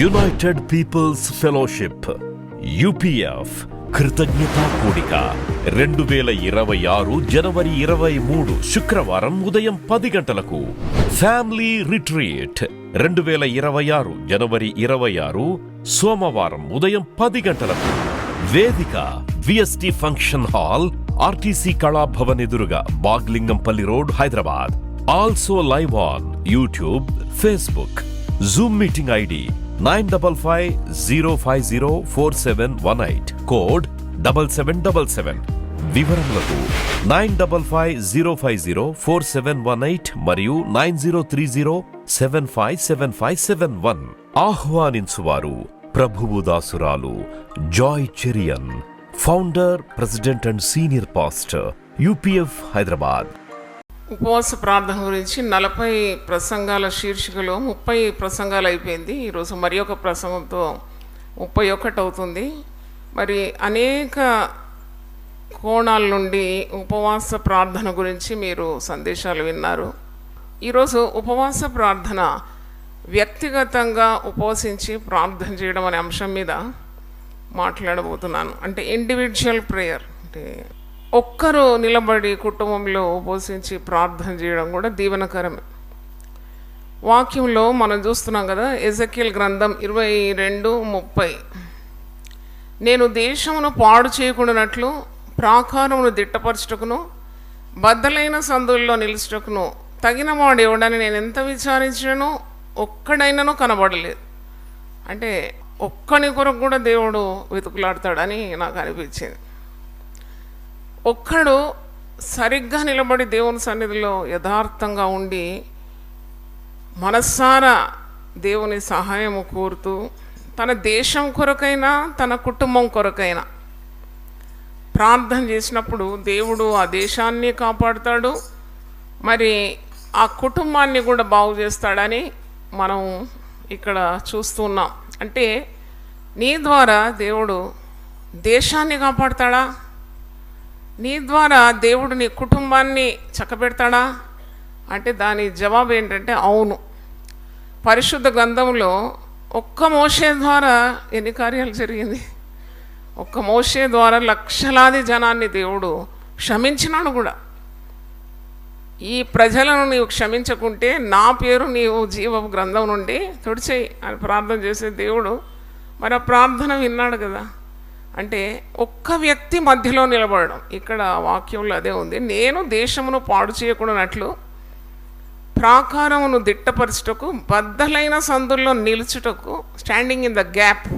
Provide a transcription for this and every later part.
United peoples fellowship UPF కృతజ్ఞతా కూడిక 2026 జనవరి 23 శుక్రవారం ఉదయం 10 గంటలకు. ఫ్యామిలీ రిట్రీట్ 2026 జనవరి 26 సోమవారం ఉదయం 10 గంటలకు. వేదిక VST function hall, RTC Kalabhavan ఎదురుగా, Baglingampally road, Hyderabad. Also live on YouTube, Facebook. Zoom meeting ID 9550504718, code 7777. వివరములకు 9550504718 మరియు 9030757571. ఆహ్వానించువారు ప్రభువు దాసురాలు Joy Cherian, founder, president and senior pastor, UPF, Hyderabad. ఉపవాస ప్రార్థన గురించి 40 ప్రసంగాల శీర్షికలో 30 ప్రసంగాలు అయిపోయింది. ఈరోజు మరి ఒక ప్రసంగంతో 31 అవుతుంది. మరి అనేక కోణాల నుండి ఉపవాస ప్రార్థన గురించి మీరు సందేశాలు విన్నారు. ఈరోజు ఉపవాస ప్రార్థన, వ్యక్తిగతంగా ఉపవసించి ప్రార్థన చేయడం అనే అంశం మీద మాట్లాడబోతున్నాను. అంటే ఇండివిజువల్ ప్రేయర్, అంటే ఒక్కరు నిలబడి కుటుంబంలో ఉపవసించి ప్రార్థన చేయడం కూడా దీవెనకరమే. వాక్యంలో మనం చూస్తున్నాం కదా, ఎజెకియల్ గ్రంథం 22:30, నేను దేశమును పాడు చేయకుండానట్లు ప్రాకారమును దిట్టపరచుటకును బద్దలైన సందుల్లో నిలుచుటకును తగిన వాడు ఎవడని నేను ఎంత విచారించినను ఒక్కడైనానో కనబడలేదు. అంటే ఒక్కని కొరకు కూడా దేవుడు వెతుకులాడతాడని నాకు అనిపించింది. ఒక్కడు సరిగ్గా నిలబడి దేవుని సన్నిధిలో యథార్థంగా ఉండి మనస్సారా దేవుని సహాయము కోరుతూ తన దేశం కొరకైనా తన కుటుంబం కొరకైనా ప్రార్థన చేసినప్పుడు దేవుడు ఆ దేశాన్ని కాపాడుతాడు, మరి ఆ కుటుంబాన్ని కూడా బాగు చేస్తాడని మనం ఇక్కడ చూస్తున్నాం. అంటే నీ ద్వారా దేవుడు దేశాన్ని కాపాడుతాడా? నీ ద్వారా దేవుడు నీ కుటుంబాన్ని చక్కబెడతాడా అంటే దాని జవాబు ఏంటంటే అవును. పరిశుద్ధ గ్రంథంలో ఒక్క మోషే ద్వారా ఎన్ని కార్యాలు జరిగింది? ఒక్క మోషే ద్వారా లక్షలాది జనాన్ని దేవుడు క్షమించినాడు కూడా. ఈ ప్రజలను నీవు క్షమించకుంటే నా పేరు నీవు జీవపు గ్రంథం నుండి తుడిచేయి అని ప్రార్థన చేసే దేవుడు మరి ఆ ప్రార్థన విన్నాడు కదా. అంటే ఒక్క వ్యక్తి మధ్యలో నిలబడడం, ఇక్కడ వాక్యంలో అదే ఉంది. నేను దేశమును పాడు చేయకుండానట్లు ప్రాకారమును దిట్టపరచుటకు బద్దలైన సందుల్లో నిలుచుటకు, స్టాండింగ్ ఇన్ ద గ్యాప్,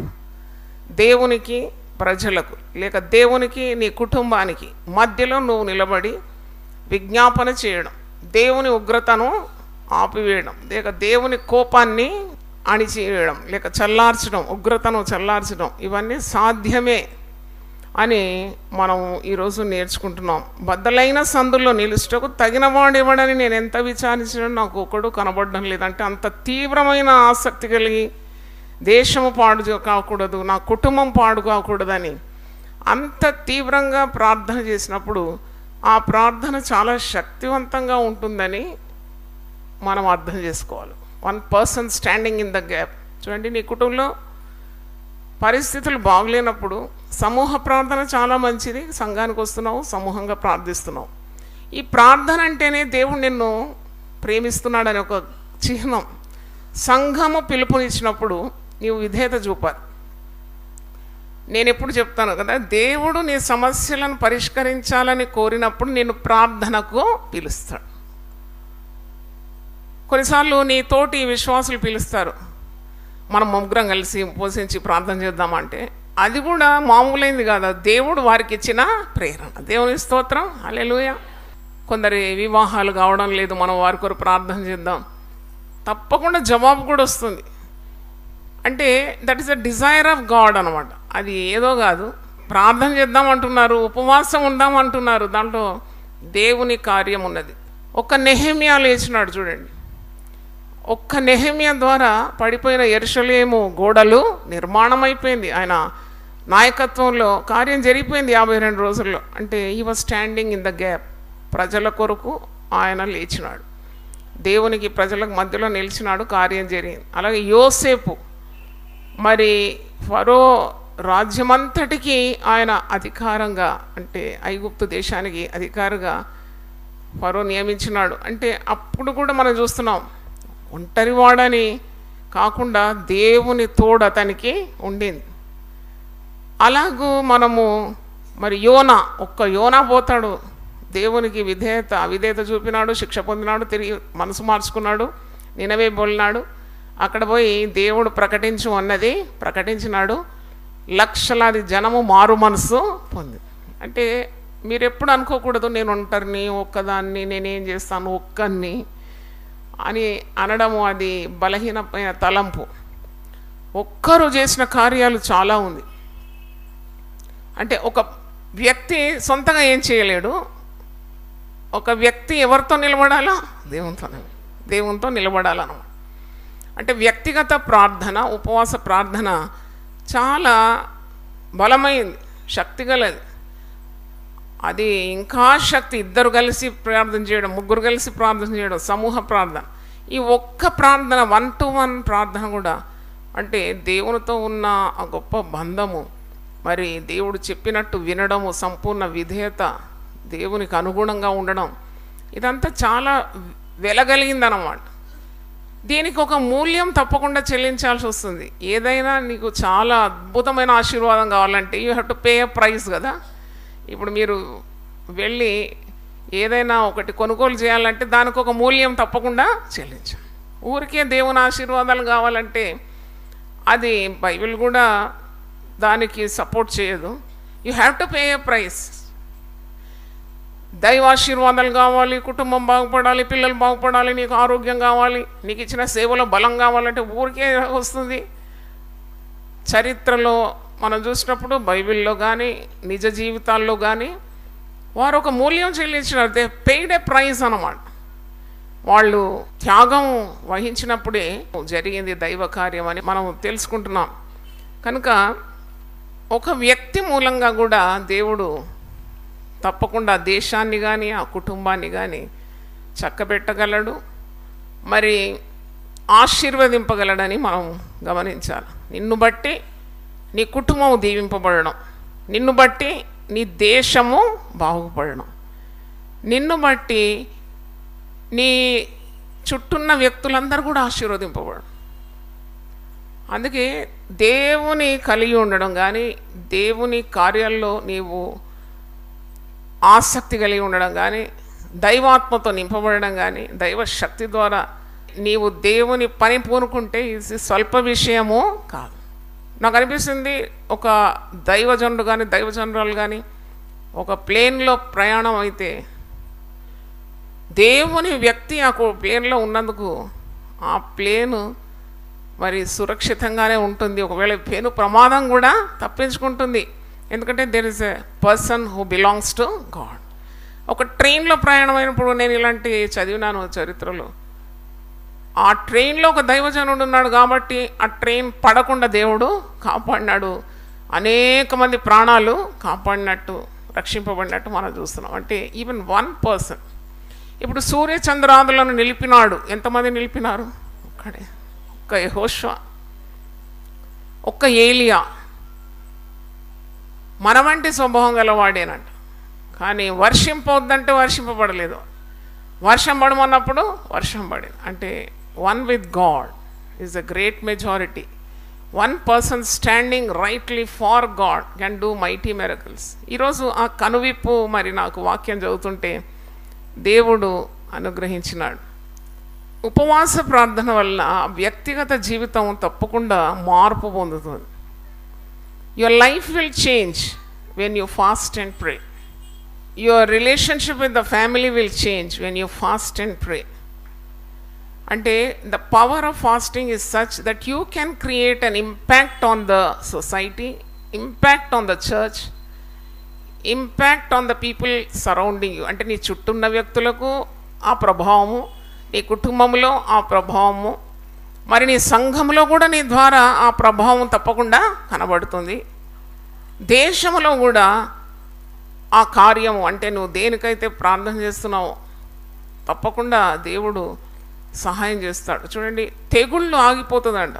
దేవునికి ప్రజలకు లేక దేవునికి నీ కుటుంబానికి మధ్యలో నువ్వు నిలబడి విజ్ఞాపన చేయడం, దేవుని ఉగ్రతను ఆపివేయడం, లేక దేవుని కోపాన్ని అణిచివేయడం, లేక చల్లార్చడం, ఉగ్రతను చల్లార్చడం, ఇవన్నీ సాధ్యమే అని మనం ఈరోజు నేర్చుకుంటున్నాం. బద్దలైన సందుల్లో నిలుచుటకు తగిన వాడు ఇవ్వడని నేను ఎంత విచారించినా నాకు ఒకడు కనబడడం లేదంటే అంత తీవ్రమైన ఆసక్తి కలిగి దేశము పాడు కాకూడదు, నా కుటుంబం పాడు కాకూడదని అంత తీవ్రంగా ప్రార్థన చేసినప్పుడు ఆ ప్రార్థన చాలా శక్తివంతంగా ఉంటుందని మనం అర్థం చేసుకోవాలి. One person standing in the gap. చూడండి, నీ కుటుంబంలో పరిస్థితులు బాగులేనప్పుడు సమూహ ప్రార్థన చాలా మంచిది. సంఘానికి వస్తున్నావు, సమూహంగా ప్రార్థిస్తున్నావు. ఈ ప్రార్థన అంటేనే దేవుడు నిన్ను ప్రేమిస్తున్నాడని ఒక చిహ్నం. సంఘము పిలుపునిచ్చినప్పుడు నీవు విధేయత చూపాలి. నేను ఎప్పుడు చెప్తాను కదా, దేవుడు నీ సమస్యలను పరిష్కరించాలని కోరినప్పుడు నేను ప్రార్థనకు పిలుస్తాడు. కొన్నిసార్లు నీ తోటి విశ్వాసులు పిలుస్తారు, మనం ముగ్గురం కలిసి ఉపవసించి ప్రార్థన చేద్దామంటే అది కూడా మామూలైంది కాదు, దేవుడు వారికి ఇచ్చిన ప్రేరణ. దేవుని స్తోత్రం, హల్లెలూయా. కొందరి వివాహాలు కావడం లేదు, మనం వారి కొరకు ప్రార్థన చేద్దాం, తప్పకుండా జవాబు కూడా వస్తుంది. అంటే that is the desire of God అనమాట. అది ఏదో కాదు, ప్రార్థన చేద్దాం అంటున్నారు, ఉపవాసం ఉందాం అంటున్నారు, దాంట్లో దేవుని కార్యం ఉన్నది. ఒక నెహెమ్యా లేచినాడు చూడండి. ఒక్క నెహెమ్యా ద్వారా పడిపోయిన యెరూషలేము గోడలు నిర్మాణం అయిపోయింది. ఆయన నాయకత్వంలో కార్యం జరిగిపోయింది 52 రోజుల్లో. అంటే he was standing in the gap. ప్రజల కొరకు ఆయన లేచినాడు, దేవునికి ప్రజలకు మధ్యలో నిలిచినాడు, కార్యం జరిగింది. అలాగే యోసేపు మరి ఫరో రాజ్యమంతటికి ఆయన అధికారంగా, అంటే ఐగుప్తు దేశానికి అధికారిగా ఫరో నియమించినాడు. అంటే అప్పుడు కూడా మనం చూస్తున్నాం, ఒంటరివాడని కాకుండా దేవుని తోడు అతనికి ఉండింది. అలాగూ మనము మరి యోనా పోతాడు, దేవునికి అవిధేయత చూపినాడు, శిక్ష పొందినాడు, తిరిగి మనసు మార్చుకున్నాడు, నినవే బోలినాడు. అక్కడ పోయి దేవుడు ప్రకటించు అన్నది ప్రకటించినాడు. లక్షలాది జనము మారు మనసు పొంది. అంటే మీరు ఎప్పుడు అనుకోకూడదు నేను ఒంటరిని, ఒక్కదాన్ని, నేనేం చేస్తాను ఒక్కన్ని అని అనడము, అది బలహీనమైన తలంపు. ఒక్కరు చేసిన కార్యాలు చాలా ఉంది. అంటే ఒక వ్యక్తి సొంతంగా ఏం చేయలేడు. ఒక వ్యక్తి ఎవరితో నిలబడాలా? దేవునితో నిలబడాలన్నమాట. అంటే వ్యక్తిగత ప్రార్థన, ఉపవాస ప్రార్థన చాలా బలమైంది, శక్తిగలది. అది ఇంకా శక్తి. ఇద్దరు కలిసి ప్రార్థన చేయడం, ముగ్గురు కలిసి ప్రార్థన చేయడం, సమూహ ప్రార్థన. ఈ ఒక్క ప్రార్థన, 1-to-1 ప్రార్థన కూడా అంటే దేవునితో ఉన్న ఆ గొప్ప బంధము, మరి దేవుడు చెప్పినట్టు వినడము, సంపూర్ణ విధేయత, దేవునికి అనుగుణంగా ఉండడం, ఇదంతా చాలా వెలగలిగిందన్నమాట. దీనికి ఒక మూల్యం తప్పకుండా చెల్లించాల్సి వస్తుంది. ఏదైనా నీకు చాలా అద్భుతమైన ఆశీర్వాదం కావాలంటే you have to pay a price కదా. ఇప్పుడు మీరు వెళ్ళి ఏదైనా ఒకటి కొనుగోలు చేయాలంటే దానికి ఒక మూల్యం తప్పకుండా చెల్లించాలి. ఊరికే దేవుని ఆశీర్వాదాలు కావాలంటే అది బైబిల్ కూడా దానికి సపోర్ట్ చేయదు. You have to pay a price. దైవాశీర్వాదాలు కావాలి, కుటుంబం బాగుపడాలి, పిల్లలు బాగుపడాలి, నీకు ఆరోగ్యం కావాలి, నీకు ఇచ్చిన సేవలో బలం కావాలంటే ఊరికే వస్తుంది. చరిత్రలో మనం చూసినప్పుడు బైబిల్లో కానీ నిజ జీవితాల్లో కానీ వారు ఒక మూల్యం చెల్లించినారు. దే పెయిడ్ ఏ ప్రైజ్ అన్నమాట. వాళ్ళు త్యాగం వహించినప్పుడే జరిగింది దైవ కార్యం అని మనం తెలుసుకుంటున్నాం. కనుక ఒక వ్యక్తి మూలంగా కూడా దేవుడు తప్పకుండా దేశాన్ని కానీ ఆ కుటుంబాన్ని కానీ చక్కబెట్టగలడు, మరి ఆశీర్వదింపగలడని మనం గమనించాలి. నిన్ను బట్టి నీ కుటుంబం దీవింపబడడం, నిన్ను బట్టి నీ దేశము బాగుపడడం, నిన్ను బట్టి నీ చుట్టూన్న వ్యక్తులందరూ కూడా ఆశీర్వదింపబడడం. అందుకే దేవుని కలిగి ఉండడం కానీ, దేవుని కార్యాల్లో నీవు ఆసక్తి కలిగి ఉండడం కానీ, దైవాత్మతో నింపబడడం కానీ, దైవ శక్తి ద్వారా నీవు దేవుని పని పూనుకుంటే ఇది స్వల్ప విషయము కాదు. నాకు అనిపిస్తుంది, ఒక దైవజనుడు కానీ దైవజనురాలు కానీ ఒక ప్లేన్లో ప్రయాణం అయితే దేవుని వ్యక్తి ఆ ప్లేన్లో ఉన్నందుకు ఆ ప్లేను మరి సురక్షితంగానే ఉంటుంది. ఒకవేళ పెను ప్రమాదం కూడా తప్పించుకుంటుంది. ఎందుకంటే there is a person who belongs to God. ఒక ట్రైన్లో ప్రయాణం అయినప్పుడు నేను ఇలాంటి చదివినాను చరిత్రలో. ఆ ట్రైన్లో ఒక దైవజనుడు ఉన్నాడు కాబట్టి ఆ ట్రైన్ పడకుండా దేవుడు కాపాడినాడు. అనేక మంది ప్రాణాలు కాపాడినట్టు, రక్షింపబడినట్టు మనం చూస్తున్నాం. అంటే ఈవెన్ వన్ పర్సన్. ఇప్పుడు సూర్య చంద్రాదులను నిలిపినాడు. ఎంతమంది నిలిపినారు? ఒక్కడే. ఒక్క యెహోషువ, ఒక్క ఏలియా. మన వంటి స్వభావం గలవాడేనంట. కానీ వర్షింపవద్దంటే వర్షింపబడలేదు, వర్షం పడమన్నప్పుడు వర్షం పడింది. అంటే one with God is a great majority. One person standing rightly far God can do mighty miracles. ఈరోజు ఆ కనువిప్పు మరి నాకు వాక్యం చదువుతుంటే దేవుడు అనుగ్రహించినాడు. ఉపవాస ప్రార్థన వల్ల వ్యక్తిగత జీవితం తప్పకుండా మార్పు పొందుతుంది. Your life will change when you fast and pray. Your relationship with the family will change when you fast and pray. అంటే the power of fasting is such that you can create an impact on the society, impact on the church, impact on the people surrounding you. అంటే నీ చుట్టూన్న వ్యక్తులకు ఆ ప్రభావము, నీ కుటుంబంలో ఆ ప్రభావము, మరి నీ సంఘంలో కూడా నీ ద్వారా ఆ ప్రభావం తప్పకుండా కనబడుతుంది. దేశంలో కూడా ఆ కార్యము, అంటే నువ్వు దేనికైతే ప్రార్థన చేస్తున్నావో తప్పకుండా దేవుడు సహాయం చేస్తాడు. చూడండి, తెగుళ్ళు ఆగిపోతుందంట.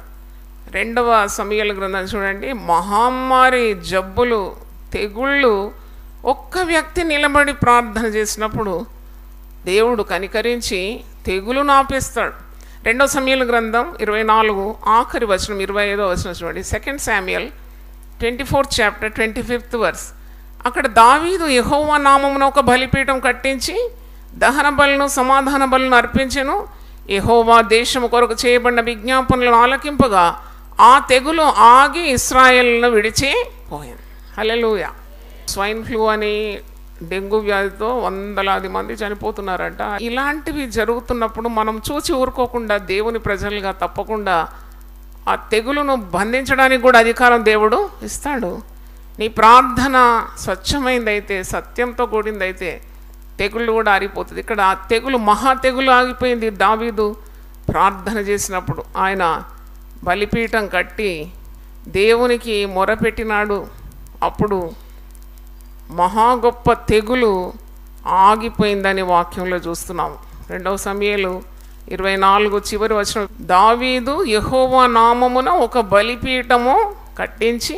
రెండవ సమూయేలు గ్రంథం చూడండి. మహమ్మారి, జబ్బులు, తెగుళ్ళు, ఒక్క వ్యక్తి నిలబడి ప్రార్థన చేసినప్పుడు దేవుడు కనికరించి తెగులును ఆపేస్తాడు. 2 సమూయేలు గ్రంథం 24 ఆఖరి వచనం 25వ వచనం చూడండి. 2 Samuel 24th chapter 25th verse. అక్కడ దావీదు యెహోవా నామమున ఒక బలిపీఠం కట్టించి దహన బలును సమాధాన బలును అర్పించెను. యెహోవా దేశము కొరకు చేయబడిన విజ్ఞాపనలను ఆలకింపగా ఆ తెగులు ఆగి ఇశ్రాయేలును విడిచి పోయింది. హల్లెలూయా. స్వైన్ ఫ్లూ అని, డెంగ్యూ వ్యాధితో వందలాది మంది చనిపోతున్నారంట. ఇలాంటివి జరుగుతున్నప్పుడు మనం చూసి ఊరుకోకుండా దేవుని ప్రజలుగా తప్పకుండా ఆ తెగులును బంధించడానికి కూడా అధికారం దేవుడు ఇస్తాడు. నీ ప్రార్థన స్వచ్ఛమైందైతే, సత్యంతో కూడిందైతే తెగుళ్ళు కూడా ఆరిపోతుంది. ఇక్కడ ఆ తెగులు, మహా తెగులు ఆగిపోయింది. దావీదు ప్రార్థన చేసినప్పుడు ఆయన బలిపీఠం కట్టి దేవునికి మొరపెట్టినాడు. అప్పుడు మహా గొప్ప తెగులు ఆగిపోయిందని వాక్యంలో చూస్తున్నాము. 2 సమూయేలు 24 చివరి వచనం. దావీదు యెహోవా నామమున ఒక బలిపీఠము కట్టించి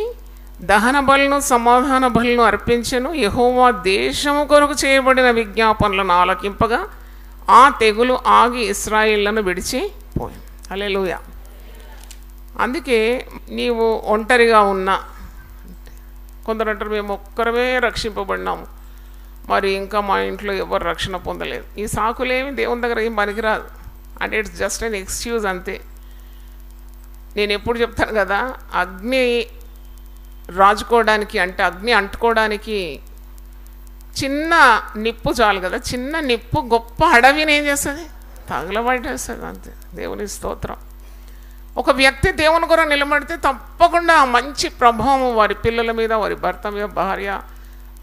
దహన బలును సమాధాన బలును అర్పించెను. యెహోవా దేశము కొరకు చేయబడిన విజ్ఞాపనలను ఆలకింపగా ఆ తెగులు ఆగి ఇశ్రాయేలును విడిచిపోయింది. హల్లెలూయా. అందుకే నీవు ఒంటరిగా ఉన్నా, కొందరు అంటారు మేము ఒక్కరమే రక్షింపబడినాము, మరి ఇంకా మా ఇంట్లో ఎవరు రక్షణ పొందలేదు. ఈ సాకులేమి దేవుని దగ్గర ఏం పనికిరాదు. అంటే ఇట్స్ జస్ట్ అన్ ఎక్స్క్యూజ్ అంతే. నేను ఎప్పుడు చెప్తాను కదా, అగ్ని రాజుకోవడానికి, అంటే అగ్ని అంటుకోవడానికి చిన్న నిప్పు చాలు కదా. చిన్న నిప్పు గొప్ప అడవిని ఏం చేస్తుంది? తగలబట్టేస్తుంది అంతే. దేవుని స్తోత్రం. ఒక వ్యక్తి దేవుని కొరకు నిలబడితే తప్పకుండా మంచి ప్రభావం వారి పిల్లల మీద, వారి భర్త మీద, భార్య,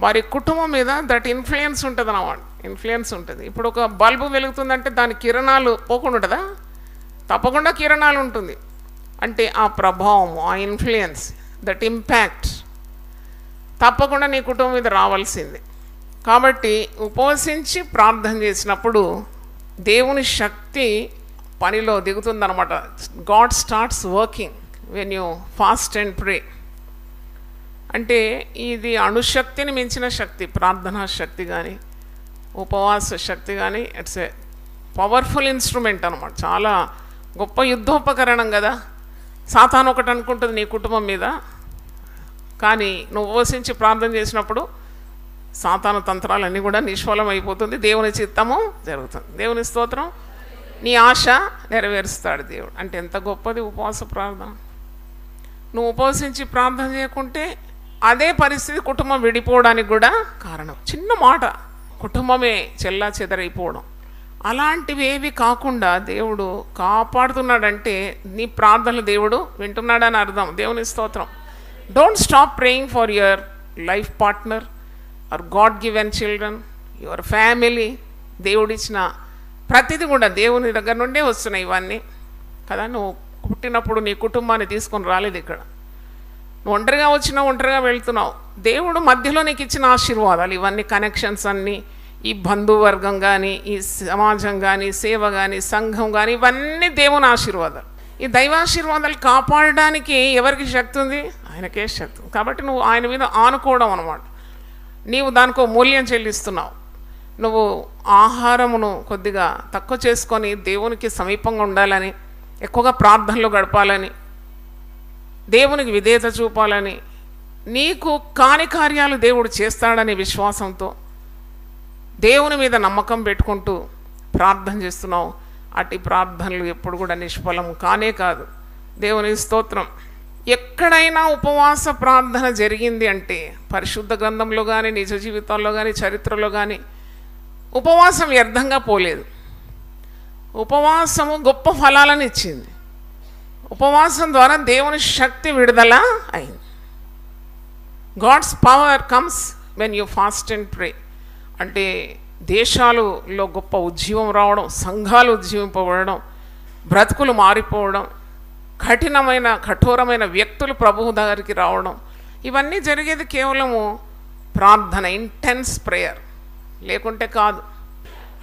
వారి కుటుంబం మీద దట్ ఇన్ఫ్లుయెన్స్ ఉంటుంది అన్నమాట. ఇన్ఫ్లుయెన్స్ ఉంటుంది. ఇప్పుడు ఒక బల్బు వెలుగుతుందంటే దాని కిరణాలు పోకుండా ఉంటుందా? తప్పకుండా కిరణాలు ఉంటుంది. అంటే ఆ ప్రభావం, ఆ ఇన్ఫ్లుయెన్స్, దట్ ఇంపాక్ట్ తప్పకుండా నీ కుటుంబం మీద రావాల్సిందే. కాబట్టి ఉపవసించి ప్రార్థన చేసినప్పుడు దేవుని శక్తి పనిలో దిగుతుందన్నమాట. God starts working when you fast and pray. అంటే ఇది అణుశక్తిని మించిన శక్తి. ప్రార్థనా శక్తి కానీ, ఉపవాస శక్తి కానీ, ఇట్స్ ఏ పవర్ఫుల్ ఇన్స్ట్రుమెంట్ అనమాట. చాలా గొప్ప యుద్ధోపకరణం కదా. సాతాను ఒకటి అనుకుంటుంది నీ కుటుంబం మీద, కానీ నువ్వు ఉపవసించి ప్రార్థన చేసినప్పుడు సాతాను తంత్రాలన్నీ కూడా నిష్ఫలం అయిపోతుంది. దేవుని చిత్తము జరుగుతుంది. దేవుని స్తోత్రం. నీ ఆశ నెరవేరుస్తాడు దేవుడు. అంటే ఎంత గొప్పది ఉపవాస ప్రార్థన. నువ్వు ఉపవసించి ప్రార్థన చేయకుంటే అదే పరిస్థితి కుటుంబం విడిపోవడానికి కూడా కారణం. చిన్న మాట, కుటుంబమే చెల్లా చెదరైపోవడం. అలాంటివి ఏవి కాకుండా దేవుడు కాపాడుతున్నాడంటే నీ ప్రార్థనలు దేవుడు వింటున్నాడని అర్థం. దేవుని స్తోత్రం. Don't stop praying for your life partner or God given children, your family. దేవుడిచ్చిన ప్రతిదీ కూడా దేవుని దగ్గర నుండే వస్తున్నాయి ఇవన్నీ కదా. నువ్వు పుట్టినప్పుడు నీ కుటుంబాన్ని తీసుకొని రాలేదు ఇక్కడ. నువ్వు ఒంటరిగా వచ్చినావు, ఒంటరిగా వెళ్తున్నావు. దేవుడు మధ్యలో నీకు ఇచ్చిన ఆశీర్వాదాలు ఇవన్నీ, కనెక్షన్స్ అన్నీ, ఈ బంధువర్గం కానీ, ఈ సమాజం కానీ, సేవ కానీ, సంఘం కానీ, ఇవన్నీ దేవుని ఆశీర్వాదాలు. ఈ దైవాశీర్వాదాలు కాపాడడానికి ఎవరికి శక్తి ఉంది? ఆయనకే శక్తి. కాబట్టి నువ్వు ఆయన మీద ఆనుకోవడం అన్నమాట. నీవు దానికో మూల్యం చెల్లిస్తున్నావు. నువ్వు ఆహారమును కొద్దిగా తక్కువ చేసుకొని దేవునికి సమీపంగా ఉండాలని, ఎక్కువగా ప్రార్థనలో గడపాలని, దేవునికి విధేయత చూపాలని, నీకు కాని కార్యాలు దేవుడు చేస్తాడనే విశ్వాసంతో దేవుని మీద నమ్మకం పెట్టుకుంటూ ప్రార్థన చేస్తున్నావు. అట్టి ప్రార్థనలు ఎప్పుడు కూడా నిష్ఫలం కానే కాదు. దేవుని స్తోత్రం. ఎక్కడైనా ఉపవాస ప్రార్థన జరిగింది అంటే పరిశుద్ధ గ్రంథంలో కానీ, నిజ జీవితాల్లో కానీ, చరిత్రలో కానీ ఉపవాసం వ్యర్థంగా పోలేదు. ఉపవాసము గొప్ప ఫలాలను ఇచ్చింది. ఉపవాసం ద్వారా దేవుని శక్తి విడుదల అయింది. God's power comes when you fast and pray. అంటే దేశాలలో గొప్ప ఉజ్జీవం రావడం, సంఘాలు ఉజ్జీవింపబడడం, బ్రతుకులు మారిపోవడం, కఠోరమైన వ్యక్తులు ప్రభువు దగ్గరికి రావడం, ఇవన్నీ జరిగేది కేవలము ప్రార్థన, ఇంటెన్స్ ప్రేయర్. లేకుంటే కాదు.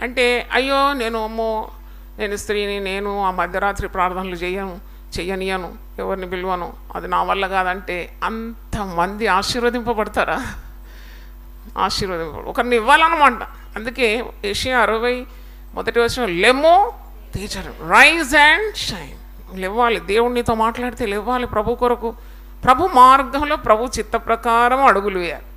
అంటే అయ్యో నేను స్త్రీని, నేను ఆ మధ్యరాత్రి ప్రార్థనలు చేయను, చెయ్యనియను, ఎవరిని పిలువను, అది నా వల్ల కాదంటే అంతమంది ఆశీర్వదింపబడతారా? ఒకరిని ఇవ్వాలన్నమాట. అందుకే యెషయా 60:1 లెమ్మో తేజరు, రైజ్ అండ్ షైన్. లేవాలి, దేవుడినితో మాట్లాడితే లేవాలి ప్రభు కొరకు. ప్రభు మార్గంలో ప్రభు చిత్త ప్రకారం అడుగులు వేయాలి.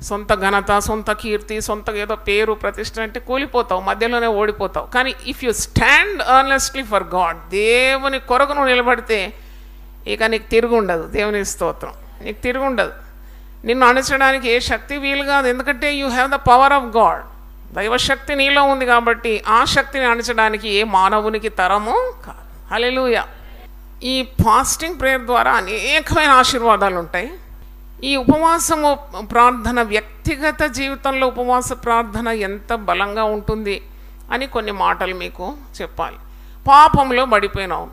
సొంత ఘనత, సొంత కీర్తి, సొంత ఏదో పేరు ప్రతిష్ట అంటే కూలిపోతావు, మధ్యలోనే ఓడిపోతావు. కానీ if you stand earnestly for God, దేవుని కొరకు నువ్వు నిలబడితే ఇక నీకు తిరుగుండదు. దేవుని స్తోత్రం. నీకు తిరుగుండదు. నిన్ను అణచడానికి ఏ శక్తి వీలు కాదు. ఎందుకంటే you have the power of God. దైవశక్తి నీలో ఉంది కాబట్టి ఆ శక్తిని అణచడానికి ఏ మానవునికి తరము కాదు. హల్లెలూయా. ఈ ఫాస్టింగ్ ప్రేయర్ ద్వారా అనేకమైన ఆశీర్వాదాలు ఉంటాయి. ఈ ఉపవాసము ప్రార్థన, వ్యక్తిగత జీవితంలో ఉపవాస ప్రార్థన ఎంత బలంగా ఉంటుంది అని కొన్ని మాటలు మీకు చెప్పాలి. పాపంలో పడిపోయినావు.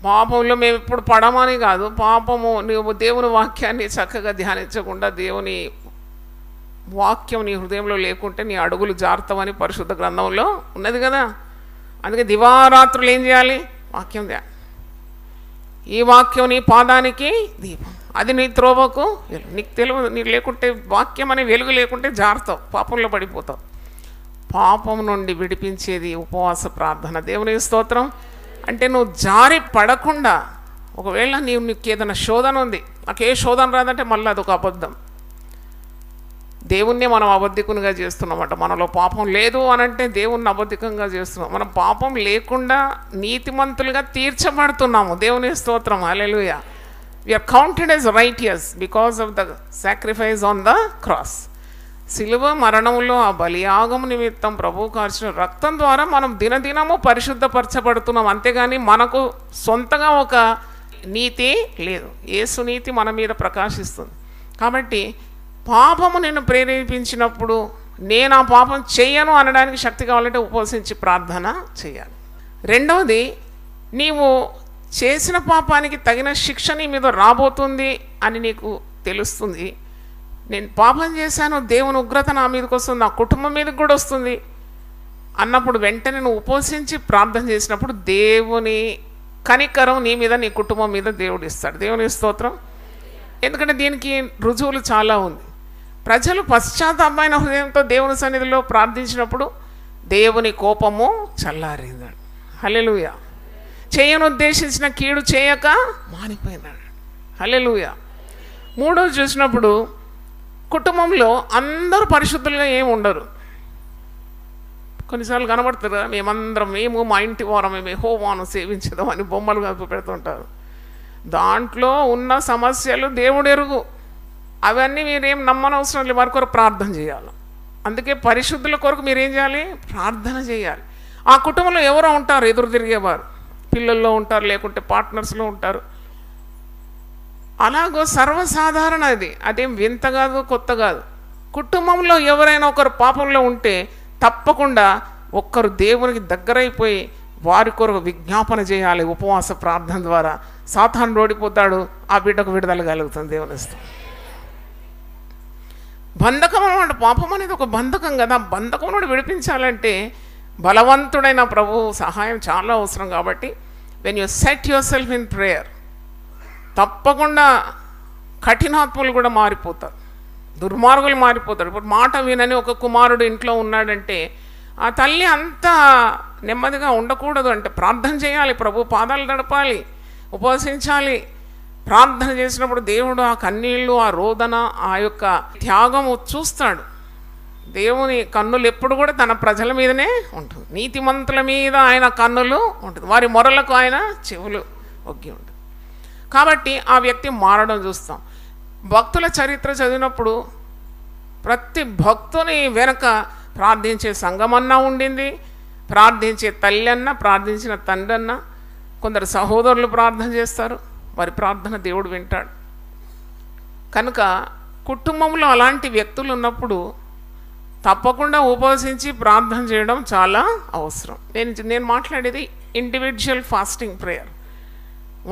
పాపంలో మేము ఇప్పుడు పడమని కాదు, పాపము నువ్వు దేవుని వాక్యాన్ని చక్కగా ధ్యానించకుండా, దేవుని వాక్యం నీ హృదయంలో లేకుంటే నీ అడుగులు జారుతావని పరిశుద్ధ గ్రంథంలో ఉన్నది కదా. అందుకే దివారాత్రులు ఏం చేయాలి? వాక్యం ధ్యానం. ఈ వాక్యం నీ పాదానికి దీపం, అది నీ త్రోవకు వెలుగు. నీకు తెలియదు, నీకు లేకుంటే వాక్యం అనే వెలుగు లేకుంటే జారుతావు, పాపంలో పడిపోతావు. పాపం నుండి విడిపించేది ఉపవాస ప్రార్థన. దేవుని స్తోత్రం. అంటే నువ్వు జారి పడకుండా, ఒకవేళ నీకు ఏదైనా శోధన ఉంది, నాకు ఏ శోధన రాదంటే మళ్ళీ అదొక అబద్ధం. దేవుణ్ణి మనం అబద్ధికునిగా చేస్తున్నామట. మనలో పాపం లేదు అనంటే దేవుణ్ణి అబద్ధికంగా చేస్తున్నాం. మనం పాపం లేకుండా నీతిమంతులుగా తీర్చబడుతున్నాము. దేవుని స్తోత్రం. హల్లెలూయా. We are counted as righteous because of the sacrifice on the cross. సిలువ మరణంలో ఆ బలియాగం నిమిత్తం ప్రభువు కార్చిన రక్తం ద్వారా మనం దినదినము పరిశుద్ధపరచబడుతున్నాం. అంతేగాని మనకు సొంతగా ఒక నీతి లేదు. యేసు నీతి మన మీద ప్రకాశిస్తుంది. కాబట్టి పాపము నిన్ను ప్రేరేపించినప్పుడు నేను ఆ పాపం చెయ్యను అనడానికి శక్తి కావాలంటే ఉపవసించి ప్రార్థన చేయాలి. రెండవది, నీవు చేసిన పాపానికి తగిన శిక్ష నీ మీద రాబోతుంది అని నీకు తెలుస్తుంది. నేను పాపం చేశాను, దేవుని ఉగ్రత నా మీదకి వస్తుంది, నా కుటుంబం మీదకి కూడా వస్తుంది అన్నప్పుడు వెంటనే నువ్వు ఉపవసించి ప్రార్థన చేసినప్పుడు దేవుని కనికరం నీ మీద, నీ కుటుంబం మీద దేవుడు ఇస్తాడు. దేవుని స్తోత్రం. ఎందుకంటే దీనికి రుజువులు చాలా ఉంది. ప్రజలు పశ్చాత్తాపమైన హృదయంతో దేవుని సన్నిధిలో ప్రార్థించినప్పుడు దేవుని కోపము చల్లారిందాడు. హల్లెలూయా. చేయనుద్దేశించిన కీడు చేయక మానిపోయినాడు. హల్లెలూయా. మూడోది చూసినప్పుడు కుటుంబంలో అందరూ పరిశుద్ధులుగా ఏమి ఉండరు. కొన్నిసార్లు కనబడుతుంది, మేము మా ఇంటి వారం మేము యెహోవాను సేవించదాం అని బొమ్మలు కలిపి పెడుతుంటారు. దాంట్లో ఉన్న సమస్యలు దేవుడు ఎరుగు. అవన్నీ మీరేం నమ్మనవసరం లేదు, వారి కొరకు ప్రార్థన చేయాలి. అందుకే పరిశుద్ధుల కొరకు మీరేం చేయాలి? ప్రార్థన చేయాలి. ఆ కుటుంబంలో ఎవరో ఉంటారు ఎదురు తిరిగేవారు, పిల్లల్లో ఉంటారు, లేకుంటే పార్ట్నర్స్లో ఉంటారు. అలాగో సర్వసాధారణ అది, అదేం వింత కాదు, కొత్త కాదు. కుటుంబంలో ఎవరైనా ఒకరు పాపంలో ఉంటే తప్పకుండా ఒక్కరు దేవునికి దగ్గరైపోయి వారి కొరకు విజ్ఞాపన చేయాలి. ఉపవాస ప్రార్థన ద్వారా సాతాను ఓడిపోతాడు, ఆ బిడ్డకు విడుదల కలుగుతుంది. దేవుని స్తోత్రం. బంధకం అన్నమాట. పాపం అనేది ఒక బంధకం కదా. బంధకం నుండి విడిపించాలంటే బలవంతుడైన ప్రభు సహాయం చాలా అవసరం. కాబట్టి when you set your self in prayer, తప్పకుండా కఠినాత్ములు కూడా మారిపోతారు, దుర్మార్గులు మారిపోతారు. ఇప్పుడు మాట వినని ఒక కుమారుడు ఇంట్లో ఉన్నాడంటే ఆ తల్లి అంతా నెమ్మదిగా ఉండకూడదు. అంటే ప్రార్థన చేయాలి, ప్రభు పాదాలు నడపాలి, ఉపవసించాలి. ప్రార్థన చేసినప్పుడు దేవుడు ఆ కన్నీళ్ళు, ఆ రోదన, ఆ యొక్క త్యాగము చూస్తాడు. దేవుని కన్నులు ఎప్పుడు కూడా తన ప్రజల మీదనే ఉంటుంది. నీతిమంతుల మీద ఆయన కన్నులు ఉంటుంది, వారి మొరలకు ఆయన చెవులు ఒగ్గి ఉంటుంది. కాబట్టి ఆ వ్యక్తి మారడం చూస్తాం. భక్తుల చరిత్ర చదివినప్పుడు ప్రతి భక్తుని వెనక ప్రార్థించే సంఘమన్నా ఉండింది, ప్రార్థించే తల్లి అన్న, ప్రార్థించిన తండ్రి అన్న, కొందరు సహోదరులు ప్రార్థన చేస్తారు, వారి ప్రార్థన దేవుడు వింటాడు. కనుక కుటుంబంలో అలాంటి వ్యక్తులు ఉన్నప్పుడు తప్పకుండా ఉపవసించి ప్రార్థన చేయడం చాలా అవసరం. నేను మాట్లాడేది individual fasting prayer,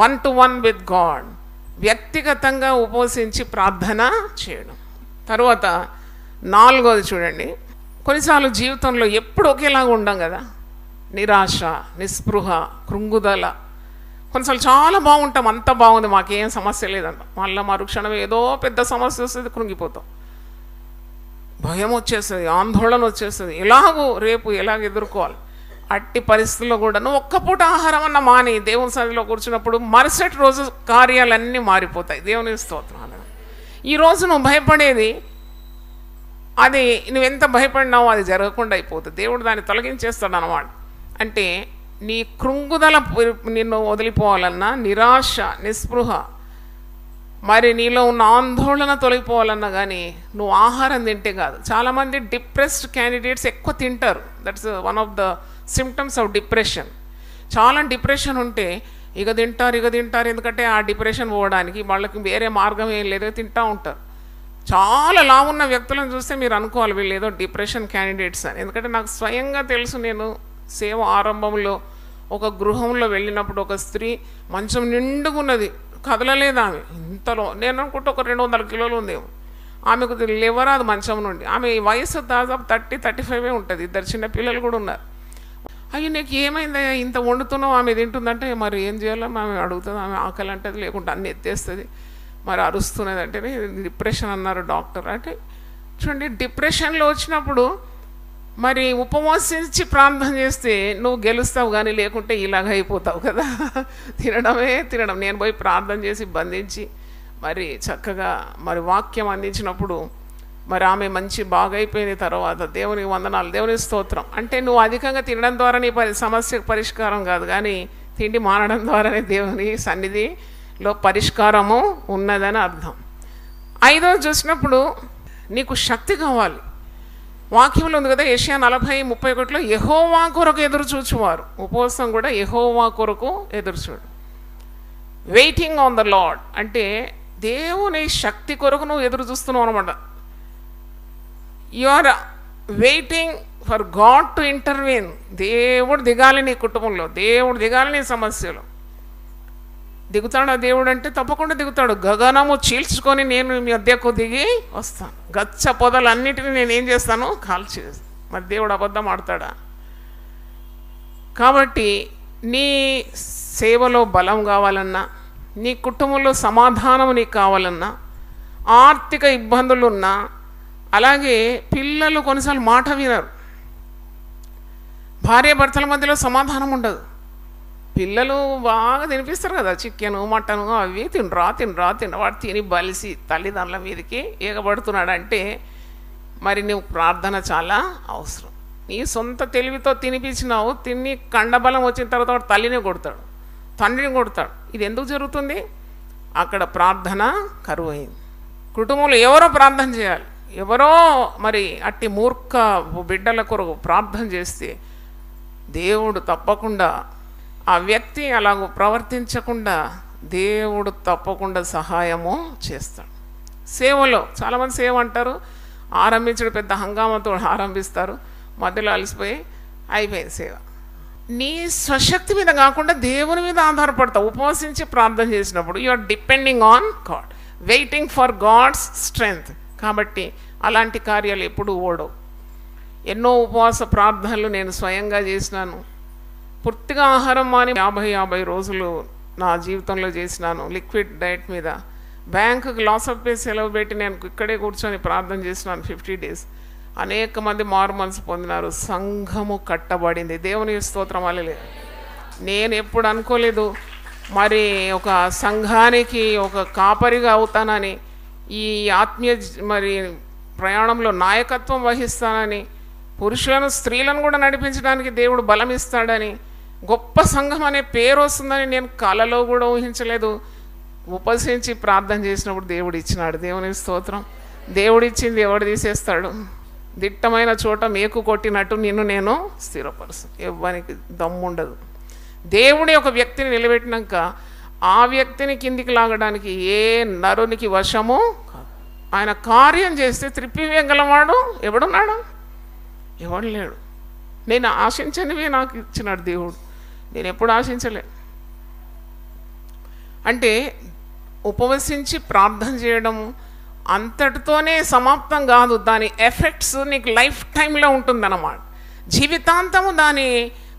1-to-1 with God. వ్యక్తిగతంగా ఉపవసించి ప్రార్థన చేయడం. తర్వాత 4వది చూడండి, కొన్నిసార్లు జీవితంలో ఎప్పుడు ఒకేలాగా ఉండం కదా. నిరాశ, నిస్పృహ, కృంగుదల, కొన్నిసార్లు చాలా బాగుంటాం, అంత బాగుంది, మాకేం సమస్య లేదంట. మళ్ళీ మరుక్షణం ఏదో పెద్ద సమస్య వస్తుంది, కృంగిపోతాం, భయం వచ్చేస్తుంది, ఆందోళన వచ్చేస్తుంది, రేపు ఎలాగ ఎదుర్కోవాలి. అట్టి పరిస్థితుల్లో కూడా నువ్వు ఒక్క పూట ఆహారం అన్న మాని దేవుని సన్నిధిలో కూర్చున్నప్పుడు మరుసటి రోజు కార్యాలన్నీ మారిపోతాయి. దేవుని స్తోత్రం. ఈరోజు నువ్వు భయపడేది, అది నువ్వెంత భయపడినావో అది జరగకుండా అయిపోతుంది. దేవుడు దాన్ని తొలగించేస్తాడు అన్నమాట. అంటే నీ కృంగుదల నిన్ను వదిలిపోవాలన్నా, నిరాశ, నిస్పృహ, మరి నీలో ఉన్న ఆందోళన తొలగిపోవాలన్నా కానీ నువ్వు ఆహారం తింటే కాదు. చాలామంది డిప్రెస్డ్ క్యాండిడేట్స్ ఎక్కువ తింటారు. That's one of the symptoms of depression. చాలా డిప్రెషన్ ఉంటే ఇక తింటారు, ఎందుకంటే ఆ డిప్రెషన్ పోవడానికి వాళ్ళకి వేరే మార్గం ఏం లేదో తింటూ ఉంటారు. చాలా లావున్న వ్యక్తులను చూస్తే మీరు అనుకోవాలి వీళ్ళు ఏదో డిప్రెషన్ క్యాండిడేట్స్ అని. ఎందుకంటే నాకు స్వయంగా తెలుసు. నేను సేవ ఆరంభంలో ఒక గృహంలో వెళ్ళినప్పుడు ఒక స్త్రీ మంచం నిండుగున్నది, కదలలేదు ఆమె. ఇంతలో నేను అనుకుంటే ఒక 200 కిలోలు ఉందేమో. ఆమెకు లేవరాదు మంచం నుండి. ఆమె వయసు దాదాపు 30-35 ఉంటుంది. 2 చిన్న పిల్లలు కూడా ఉన్నారు. అయ్యో నీకు ఏమైందా, ఇంత వండుతున్నావు, ఆమె తింటుందంటే మరి ఏం చేయాలో ఆమె అడుగుతుంది. ఆమె ఆకలి అంటది, లేకుంటే అన్ని ఎత్తేస్తుంది, మరి అరుస్తున్నది. అంటే డిప్రెషన్ అన్నారు డాక్టర్. అంటే చూడండి, డిప్రెషన్లో వచ్చినప్పుడు మరి ఉపవాసించి ప్రార్థన చేస్తే నువ్వు గెలుస్తావు, కానీ లేకుంటే ఇలాగ అయిపోతావు కదా. తినడం. నేను పోయి ప్రార్థన చేసి బంధించి మరి చక్కగా మరి వాక్యం అందించినప్పుడు మరి ఆమె మంచి బాగైపోయిన తర్వాత దేవునికి వందనాలు, దేవుని స్తోత్రం. అంటే నువ్వు అధికంగా తినడం ద్వారా నీ సమస్యకు పరిష్కారం కాదు, కానీ తిండి మానడం ద్వారానే దేవుని సన్నిధిలో పరిష్కారము ఉన్నదని అర్థం. 5వ చూసినప్పుడు నీకు శక్తి కావాలి. వాక్యంలో ఉంది కదా, యెషయా 40:31 యెహోవా కొరకు ఎదురు చూచువారు. ఉపవాసం కూడా యెహోవా కొరకు ఎదురుచూడు. వెయిటింగ్ ఆన్ ద లార్డ్ అంటే దేవుని శక్తి కొరకు నువ్వు ఎదురు చూస్తున్నావు అనమాట. You are waiting for God to intervene. దేవుడు దిగాలి నీ కుటుంబంలో, దేవుడు దిగాలి నీ సమస్యలో. దిగుతాడా దేవుడు అంటే? తప్పకుండా దిగుతాడు. గగనము చీల్చుకొని నేను మీ మధ్యకు దిగి వస్తాను, గచ్చ పొదలన్నిటిని నేను ఏం చేస్తాను, కాల్చేస్తాను. మరి దేవుడు అబద్ధం ఆడతాడా? కాబట్టి నీ సేవలో బలం కావాలన్నా, నీ కుటుంబంలో సమాధానం నీకు కావాలన్నా, ఆర్థిక ఇబ్బందులున్నా, అలాగే పిల్లలు కొన్నిసార్లు మాట వినరు, భార్యాభర్తల మధ్యలో సమాధానం ఉండదు. పిల్లలు బాగా తినిపిస్తారు కదా, చికెను మటను అవి తినరా వాడు తిని బలిసి తల్లిదండ్రుల మీదకి ఎగబడుతున్నాడంటే మరి నువ్వు ప్రార్థన చాలా అవసరం. నీ సొంత తెలివితో తినిపించినావు, తిని కండబలం వచ్చిన తర్వాత వాడు తల్లిని కొడతాడు, తండ్రిని కొడతాడు. ఇది ఎందుకు జరుగుతుంది? అక్కడ ప్రార్థన కరువు అయింది. కుటుంబంలో ఎవరో ప్రార్థన చేయాలి, ఎవరో మరి అట్టి మూర్ఖ బిడ్డల కొరకు ప్రార్థన చేస్తే దేవుడు తప్పకుండా, ఆ వ్యక్తి అలాగూ ప్రవర్తించకుండా దేవుడు తప్పకుండా సహాయము చేస్తాడు. సేవలో చాలామంది సేవ అంటారు, ఆరంభించడం పెద్ద హంగామాతో ఆరంభిస్తారు, మధ్యలో అలసిపోయి అయిపోయింది సేవ. నీ స్వశక్తి మీద కాకుండా దేవుని మీద ఆధారపడతావు. ఉపవసించి ప్రార్థన చేసినప్పుడు you are depending on God, waiting for God's strength. కాబట్టి అలాంటి కార్యాలు ఎప్పుడూ ఓడవు. ఎన్నో ఉపవాస ప్రార్థనలు నేను స్వయంగా చేసినాను. పూర్తిగా ఆహారం మాని 50 రోజులు నా జీవితంలో చేసినాను, లిక్విడ్ డైట్ మీద. బ్యాంకుకి లాస్ ఆఫ్ పే సెలవు పెట్టి నేను ఇక్కడే కూర్చొని ప్రార్థన చేసినాను 50 days. అనేక మంది మారు మనసు పొందినారు, సంఘము కట్టబడింది. దేవుని స్తోత్రం అలలే. నేను ఎప్పుడు అనుకోలేదు మరి ఒక సంఘానికి ఒక కాపరిగా అవుతానని, ఈ ఆత్మీయ మరి ప్రయాణంలో నాయకత్వం వహిస్తానని, పురుషులను స్త్రీలను కూడా నడిపించడానికి దేవుడు బలం ఇస్తాడని, గొప్ప సంఘం అనే పేరు వస్తుందని నేను కలలో కూడా ఊహించలేదు. ఉపవసించి ప్రార్థన చేసినప్పుడు దేవుడు ఇచ్చినాడు. దేవుని స్తోత్రం. దేవుడు ఇచ్చింది ఎవడు తీసేస్తాడు? దిట్టమైన చోట మేకు కొట్టినట్టు నిన్ను నేను స్థిరపరుస్తాను. ఎవ్వనికి దమ్ముండదు. దేవుడి ఒక వ్యక్తిని నిలబెట్టినాక ఆ వ్యక్తిని కిందికి లాగడానికి ఏ నరునికి వశము కాదు. ఆయన కార్యం చేస్తే త్రిప్పివేయగలవాడు ఎవడున్నాడు? ఎవడు లేడు. నేను ఆశించనివే నాకు ఇచ్చినాడు దేవుడు, నేను ఎప్పుడు ఆశించలే. అంటే ఉపవసించి ప్రార్థన చేయడము అంతటితోనే సమాప్తం కాదు, దాని ఎఫెక్ట్స్ నీకు లైఫ్ టైంలో ఉంటుందన్నమాట. జీవితాంతము దాని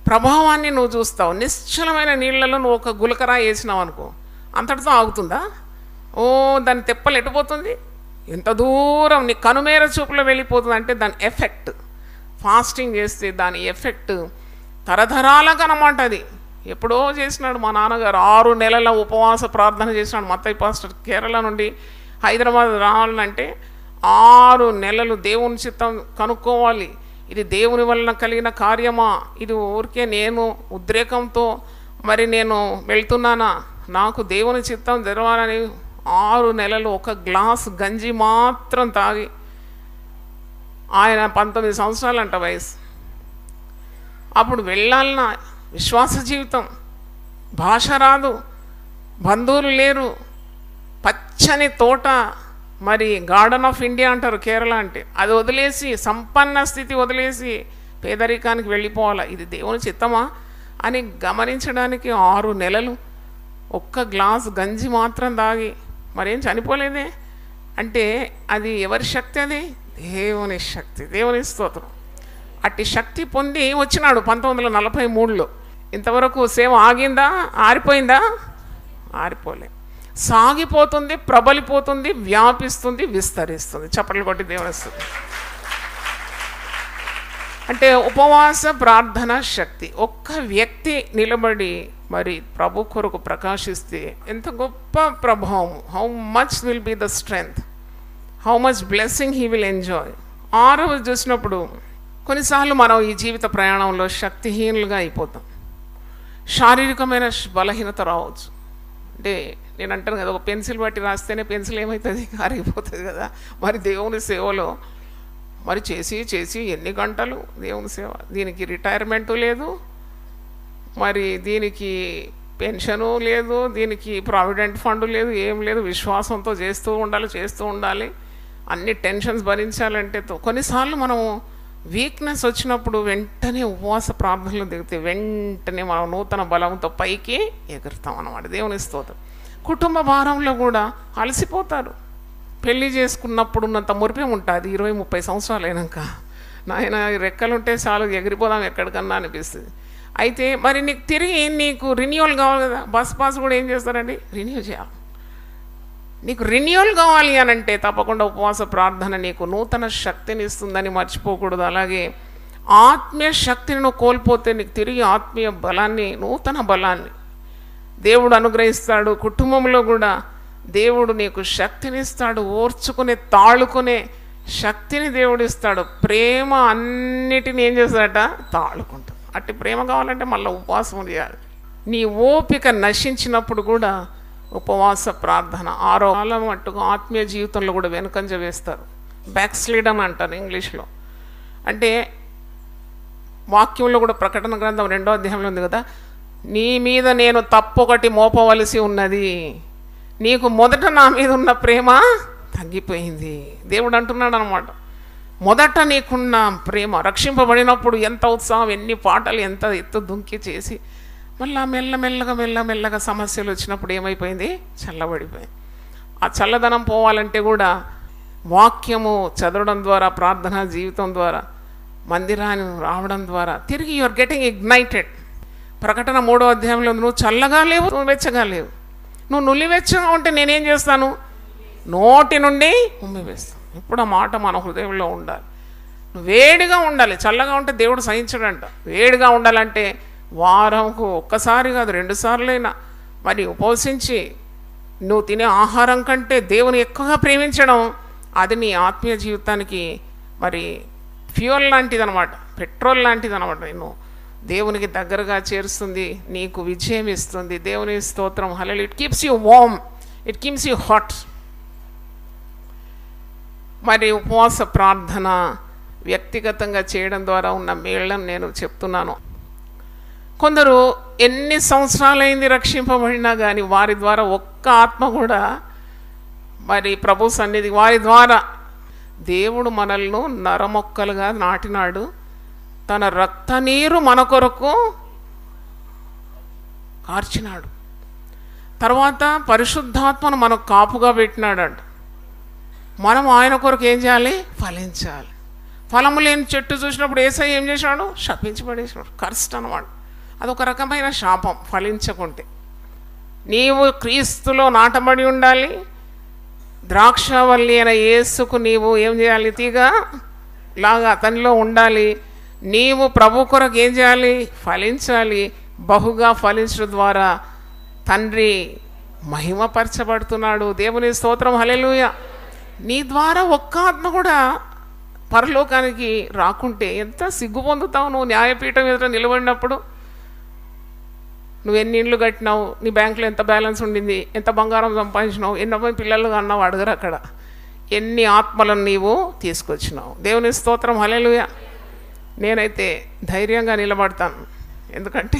ప్రభావాన్ని నువ్వు చూస్తావు. నిశ్చలమైన నీళ్లలో నువ్వు ఒక గులకరా వేసినావు అనుకో, అంతటితో ఆగుతుందా? ఓ దాని తెప్పలు ఎటుపోతుంది, ఎంత దూరం నీ కనుమేర చూపులో వెళ్ళిపోతుంది. అంటే దాని ఎఫెక్ట్, ఫాస్టింగ్ చేస్తే దాని ఎఫెక్ట్ తరతరాలకు అన్నమాట. అది ఎప్పుడో చేసినాడు మా నాన్నగారు, 6 నెలల ఉపవాస ప్రార్థన చేసినాడు. మత్తయ్య పాస్టర్ కేరళ నుండి హైదరాబాద్ రావాలంటే 6 నెలలు దేవుని చిత్తం కనుక్కోవాలి. ఇది దేవుని వలన కలిగిన కార్యమా, ఇది ఊరికే నేను ఉద్రేకంతో మరి నేను వెళ్తున్నానా, నాకు దేవుని చిత్తం జరగాలని 6 నెలలు ఒక గ్లాస్ గంజి మాత్రం తాగి, ఆయన 19 సంవత్సరాలంట వయసు. అప్పుడు వెళ్ళాలన్నా విశ్వాస జీవితం, భాష రాదు, బంధువులు లేరు, పచ్చని తోట, మరి గార్డెన్ ఆఫ్ ఇండియా అంటారు కేరళ అంటే, అది వదిలేసి సంపన్న స్థితి వదిలేసి పేదరికానికి వెళ్ళిపోవాలా, ఇది దేవుని చిత్తమా అని గమనించడానికి 6 నెలలు ఒక్క గ్లాస్ గంజి మాత్రం తాగి మరేం చనిపోలేదే. అంటే అది ఎవరి శక్తి? అది దేవుని శక్తి, దేవుని స్తోత్రం. అట్టి శక్తి పొంది వచ్చినాడు 1943లో. ఇంతవరకు సేవ ఆగిందా, ఆరిపోయిందా? ఆరిపోలే, సాగిపోతుంది, ప్రబలిపోతుంది, వ్యాపిస్తుంది, విస్తరిస్తుంది. చప్పట్లు కొట్టి దేవునిస్తుంది. అంటే ఉపవాస ప్రార్థన శక్తి. ఒక్క వ్యక్తి నిలబడి మరి ప్రభు కొరకు ప్రకాశిస్తే ఎంత గొప్ప ప్రభావం. How much will be the strength, how much blessing he will enjoy. 6వ చూసినప్పుడు కొన్నిసార్లు మనం ఈ జీవిత ప్రయాణంలో శక్తిహీనులుగా అయిపోతాం. శారీరకమైన బలహీనత రావచ్చు. అంటే నేను అంటాను కదా, ఒక పెన్సిల్ బట్టి రాస్తేనే పెన్సిల్ ఏమవుతుంది, కరిగిపోతుంది కదా. మరి దేవుని సేవలో మరి చేసి చేసి ఎన్ని గంటలు దేవుని సేవ, దీనికి రిటైర్మెంటు లేదు, మరి దీనికి పెన్షను లేదు, దీనికి ప్రావిడెంట్ ఫండ్ లేదు, ఏం లేదు. విశ్వాసంతో చేస్తూ ఉండాలి. అన్ని టెన్షన్స్ భరించాలంటే కొన్నిసార్లు మనము వీక్నెస్ వచ్చినప్పుడు వెంటనే ఉపవాస ప్రార్థనలు దిగితే వెంటనే మనం నూతన బలంతో పైకి ఎగురుతాం అన్నమాట. దేవుని స్తోత్రం. కుటుంబ భారంలో కూడా అలసిపోతారు. పెళ్లి చేసుకున్నప్పుడు ఉన్నంత మురిపే ఉంటుంది 20-30 సంవత్సరాలు అయినాక, నాయన రెక్కలుంటే చాలు ఎగిరిపోదాం ఎక్కడికన్నా అనిపిస్తుంది. అయితే మరి నీకు తిరిగి నీకు రిన్యూవల్ కావాలి కదా. బస్ పాస్ కూడా ఏం చేస్తారండి, రెన్యూ చేయాలి. నీకు రెన్యూవల్ కావాలి అని అంటే తప్పకుండా ఉపవాస ప్రార్థన నీకు నూతన శక్తిని ఇస్తుందని మర్చిపోకూడదు. అలాగే ఆత్మీయ శక్తిని నువ్వు కోల్పోతే నీకు తిరిగి ఆత్మీయ బలాన్ని, నూతన బలాన్ని దేవుడు అనుగ్రహిస్తాడు. కుటుంబంలో కూడా దేవుడు నీకు శక్తినిస్తాడు, ఓర్చుకునే తాళుకునే శక్తిని దేవుడు ఇస్తాడు. ప్రేమ అన్నిటిని ఏం చేస్తాడట, తాళుకుంటాం. అట్టి ప్రేమ కావాలంటే మళ్ళీ ఉపవాసం చేయాలి. నీ ఓపిక నశించినప్పుడు కూడా ఉపవాస ప్రార్థన 6వ కాలం మట్టుకు ఆత్మీయ జీవితంలో కూడా వెనుకంజ వేస్తారు. బ్యాక్ స్లీడన్ అంటారు ఇంగ్లీష్లో. అంటే వాక్యంలో కూడా ప్రకటన గ్రంథం 2వ అధ్యాయంలో ఉంది కదా, నీ మీద నేను తప్పొకటి మోపవలసి ఉన్నది, నీకు మొదట నా మీద ఉన్న ప్రేమ తగ్గిపోయింది. దేవుడు అంటున్నాడు అనమాట. మొదట నీకున్న ప్రేమ, రక్షింపబడినప్పుడు ఎంత ఉత్సాహం, ఎన్ని పాటలు, ఎంత ఎత్తు దుంకి చేసి మళ్ళీ మెల్లమెల్లగా సమస్యలు వచ్చినప్పుడు ఏమైపోయింది, చల్లబడిపోయింది. ఆ చల్లదనం పోవాలంటే కూడా వాక్యము చదవడం ద్వారా, ప్రార్థనా జీవితం ద్వారా, మందిరాన్ని రావడం ద్వారా తిరిగి యూఆర్ గెటింగ్ ఇగ్నైటెడ్. ప్రకటన 3వ అధ్యాయంలో నువ్వు చల్లగా లేవు, నువ్వు వెచ్చగా లేవు. నువ్వు నులివెచ్చగా ఉంటే నేనేం చేస్తాను, నోటి నుండి ఉమ్మివేస్తాను. ఇప్పుడు ఆ మాట మన హృదయంలో ఉండాలి. నువ్వు వేడిగా ఉండాలి. చల్లగా ఉంటే దేవుడు సహించడంట. వేడిగా ఉండాలంటే వారంకు ఒక్కసారి కాదు 2 సార్లైనా మరి ఉపవసించి నువ్వు తినే ఆహారం కంటే దేవుని ఎక్కువగా ప్రేమించడం, అది నీ ఆత్మీయ జీవితానికి మరి ఫ్యూయల్ లాంటిది అనమాట, పెట్రోల్ లాంటిది అనమాట. నేను దేవునికి దగ్గరగా చేరుస్తుంది, నీకు విజయం ఇస్తుంది. దేవుని స్తోత్రం, hallelujah. It keeps you warm, it keeps you hot. మరి ఉపవాస ప్రార్థన వ్యక్తిగతంగా చేయడం ద్వారా ఉన్న మేళ్ళను నేను చెప్తున్నాను. కొందరు ఎన్ని సంవత్సరాలైంది రక్షింపబడినా కానీ వారి ద్వారా ఒక్క ఆత్మ కూడా మరి ప్రభు సన్నిధి, వారి ద్వారా దేవుడు మనల్ని నరమొక్కలుగా నాటినాడు. తన రక్త నీరు మన కొరకు కార్చినాడు. తర్వాత పరిశుద్ధాత్మను మనకు కాపుగా పెట్టినాడంట. మనం ఆయన కొరకు ఏం చేయాలి, ఫలించాలి. ఫలము లేని చెట్టు చూసినప్పుడు యేసయ్య ఏం చేశాడు, శపించి పడేసాడు. కర్స్ట్ అనమాట. అదొక రకమైన శాపం ఫలించకుంటే. నీవు క్రీస్తులో నాటబడి ఉండాలి, ద్రాక్షవల్లి అయిన యేసుకు నీవు ఏం చేయాలి? తీగ లాగా అతనిలో ఉండాలి. నీవు ప్రభు కొరకు ఏం చేయాలి? ఫలించాలి. బహుగా ఫలించడం ద్వారా తండ్రి మహిమపరచబడుతున్నాడు. దేవుని స్తోత్రం, హల్లెలూయా. నీ ద్వారా ఒక్క ఆత్మ కూడా పరలోకానికి రాకుంటే ఎంత సిగ్గు పొందుతావు నువ్వు న్యాయపీఠం ఎదుట నిలబడినప్పుడు. నువ్వు ఎన్ని ఇండ్లు కట్టినావు, నీ బ్యాంకులో ఎంత బ్యాలెన్స్ ఉండింది, ఎంత బంగారం సంపాదించినావు, ఎన్నోమంది పిల్లలు అన్నావు అడగరు అక్కడ. ఎన్ని ఆత్మలను నీవు తీసుకొచ్చినావు. దేవుని స్తోత్రం, హల్లెలూయా. నేనైతే ధైర్యంగా నిలబడతాను, ఎందుకంటే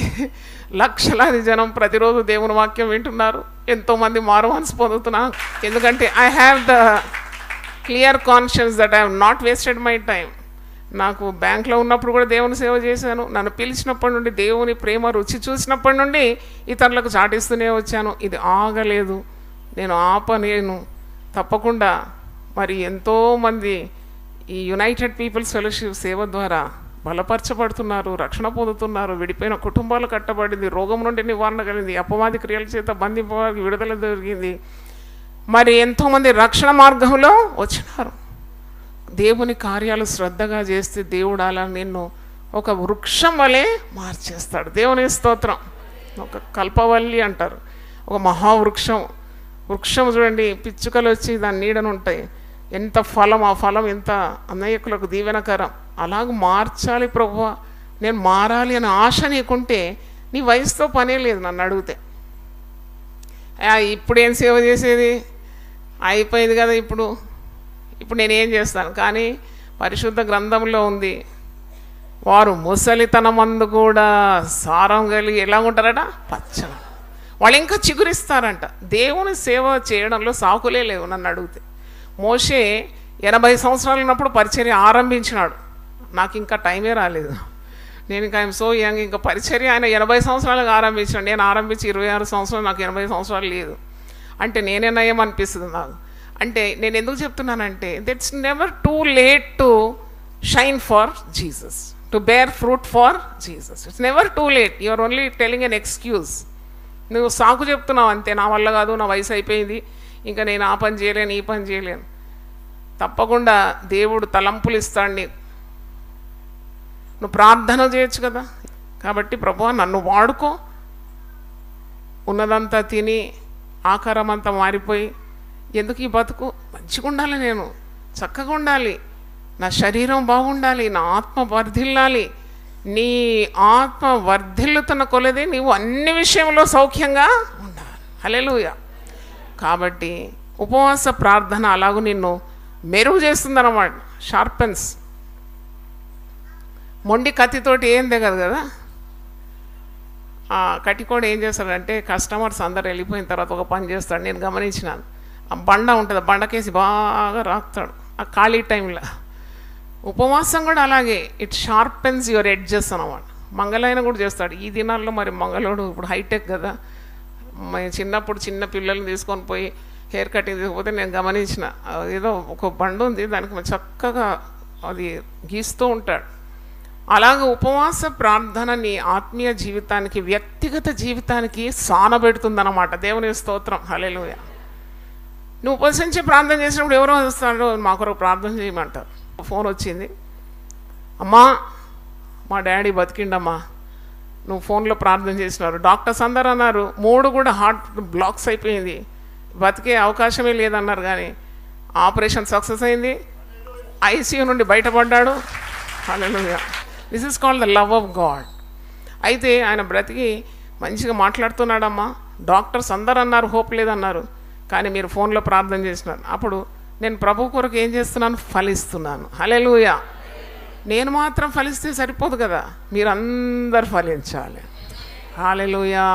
లక్షలాది జనం ప్రతిరోజు దేవుని వాక్యం వింటున్నారు, ఎంతోమంది మారు మనసు పొందుతున్నారు. ఎందుకంటే I have the clear conscience that I have not wasted my time. నాకు బ్యాంక్లో ఉన్నప్పుడు కూడా దేవుని సేవ చేశాను. నన్ను పిలిచినప్పటి నుండి, దేవుని ప్రేమ రుచి చూసినప్పటి నుండి ఇతరులకు చాటిస్తూనే వచ్చాను. ఇది ఆగలేదు, నేను ఆపలేను తప్పకుండా. మరి ఎంతోమంది ఈ యునైటెడ్ పీపుల్స్ ఫెలోషిప్ సేవ ద్వారా బలపరచబడుతున్నారు, రక్షణ పొందుతున్నారు, విడిపోయిన కుటుంబాలు కట్టబడింది, రోగం నుండి నివారణ కలిగింది, అపవాది క్రియల చేత బంధింపడానికి విడుదల జరిగింది. మరి ఎంతోమంది రక్షణ మార్గంలో వచ్చినారు. దేవుని కార్యాలు శ్రద్ధగా చేస్తే దేవుడు అలా నిన్ను ఒక వృక్షం వలె మార్చేస్తాడు. దేవుని స్తోత్రం. ఒక కల్పవల్లి అంటారు, ఒక మహావృక్షం. వృక్షం చూడండి, పిచ్చుకలు వచ్చి దాని నీడను ఉంటాయి, ఎంత ఫలం, ఆ ఫలం ఎంత అనేకులకు దీవెనకరం. అలాగ మార్చాలి ప్రభువా, నేను మారాలి అనే ఆశ నీకుంటే నీ వయసుతో పనే లేదు. నన్ను అడిగితే ఇప్పుడేం సేవ చేసేది, అయిపోయింది కదా ఇప్పుడు నేనేం చేస్తాను. కానీ పరిశుద్ధ గ్రంథంలో ఉంది, వారు ముసలితనమందు కూడా సారం కలిగి ఎలా ఉంటారట? పచ్చగా. వాళ్ళు ఇంకా చిగురిస్తారంట. దేవుని సేవ చేయడంలో సాకులే లేవు. నన్ను అడిగితే మోషే 80 సంవత్సరాలు ఉన్నప్పుడు పరిచర్య ఆరంభించినాడు. నాకు ఇంకా టైమే రాలేదు, నేను ఇంకా ఐఎమ్ సో యంగ్. ఇంకా పరిచర్య ఆయన 80 సంవత్సరాలకు ఆరంభించాడు. నేను ఆరంభించి 26 సంవత్సరాలు, నాకు 80 సంవత్సరాలు లేదు. అంటే నేనే నయం అనిపిస్తుంది నాకు. అంటే నేను ఎందుకు చెప్తున్నానంటే, it's never too late to shine for Jesus, to bear fruit for Jesus. It's never too late. You are only telling an excuse. నువ్వు సాకు చెప్తున్నావు అంతే, నా వల్ల కాదు, నా వయసు అయిపోయింది, ఇంకా నేను ఆ పని చేయలేను, ఈ పని చేయలేను. తప్పకుండా దేవుడు తలంపులు ఇస్తాడు నీకు. నువ్వు ప్రార్థన చేయొచ్చు కదా. కాబట్టి ప్రభువా నన్ను వాడుకో. ఉన్నదంతా తిని ఆకారం అంతా మారిపోయి ఎందుకు ఈ బతుకు? మంచిగా ఉండాలి, నేను చక్కగా ఉండాలి, నా శరీరం బాగుండాలి, నా ఆత్మ వర్ధిల్లాలి. నీ ఆత్మ వర్ధిల్లుతున్న కొలదే నీవు అన్ని విషయంలో సౌఖ్యంగా ఉండాలి. హల్లెలూయా. కాబట్టి ఉపవాస ప్రార్థన అలాగూ నిన్ను మెరుగు చేస్తుందన్నమాట. షార్పెన్స్. మొండి కత్తితోటి ఏం దిగదు కదా. ఆ కత్తి కూడా ఏం చేస్తాడంటే, కస్టమర్స్ అందరు వెళ్ళిపోయిన తర్వాత ఒక పని చేస్తాడు, నేను గమనించినాను. ఆ బండ ఉంటుంది, ఆ బండకేసి బాగా రాస్తాడు ఆ ఖాళీ టైంలో. ఉపవాసం కూడా అలాగే, ఇట్ షార్పెన్స్ యువర్ ఎడ్జెస్ అన్నమాట. మంగళైన కూడా చేస్తాడు ఈ దినాల్లో. మరి మంగళోడు ఇప్పుడు హైటెక్ కదా. చిన్నప్పుడు చిన్న పిల్లల్ని తీసుకొని పోయి హెయిర్ కటింగ్ తీసుకుపోతే నేను గమనించిన, ఏదో ఒక బండ ఉంది, దానికి చక్కగా అది గీస్తూ ఉంటాడు. అలాగే ఉపవాస ప్రార్థన నీ ఆత్మీయ జీవితానికి, వ్యక్తిగత జీవితానికి సానబెడుతుందన్నమాట. దేవుని స్తోత్రం, హల్లెలూయా. నువ్వు ఉపవసించి ప్రార్థన చేసినప్పుడు ఎవరో వస్తారో, మా కొరకు ప్రార్థన చేయమంటారు. ఫోన్ వచ్చింది, అమ్మా మా డాడీ బతికిండమ్మా, నువ్వు ఫోన్లో ప్రార్థన చేసినారు. డాక్టర్స్ అందరు అన్నారు 3 కూడా హార్ట్ బ్లాక్స్ అయిపోయింది, బతికే అవకాశమే లేదన్నారు. కానీ ఆపరేషన్ సక్సెస్ అయింది, ఐసీయూ నుండి బయటపడ్డాడు. Hallelujah. This is called the love of God. అయితే ఆయన బ్రతికి మంచిగా మాట్లాడుతున్నాడమ్మా. డాక్టర్స్ అందరు అన్నారు హోప్ లేదన్నారు, కానీ మీరు ఫోన్లో ప్రార్థన చేసినారు. అప్పుడు నేను ప్రభు కొరకు ఏం చేస్తున్నాను? ఫలిస్తున్నాను. హల్లెలూయా. నేను మాత్రం ఫలిస్తే సరిపోదు కదా, మీరందరూ ఫలించాలి. హల్లెలూయా.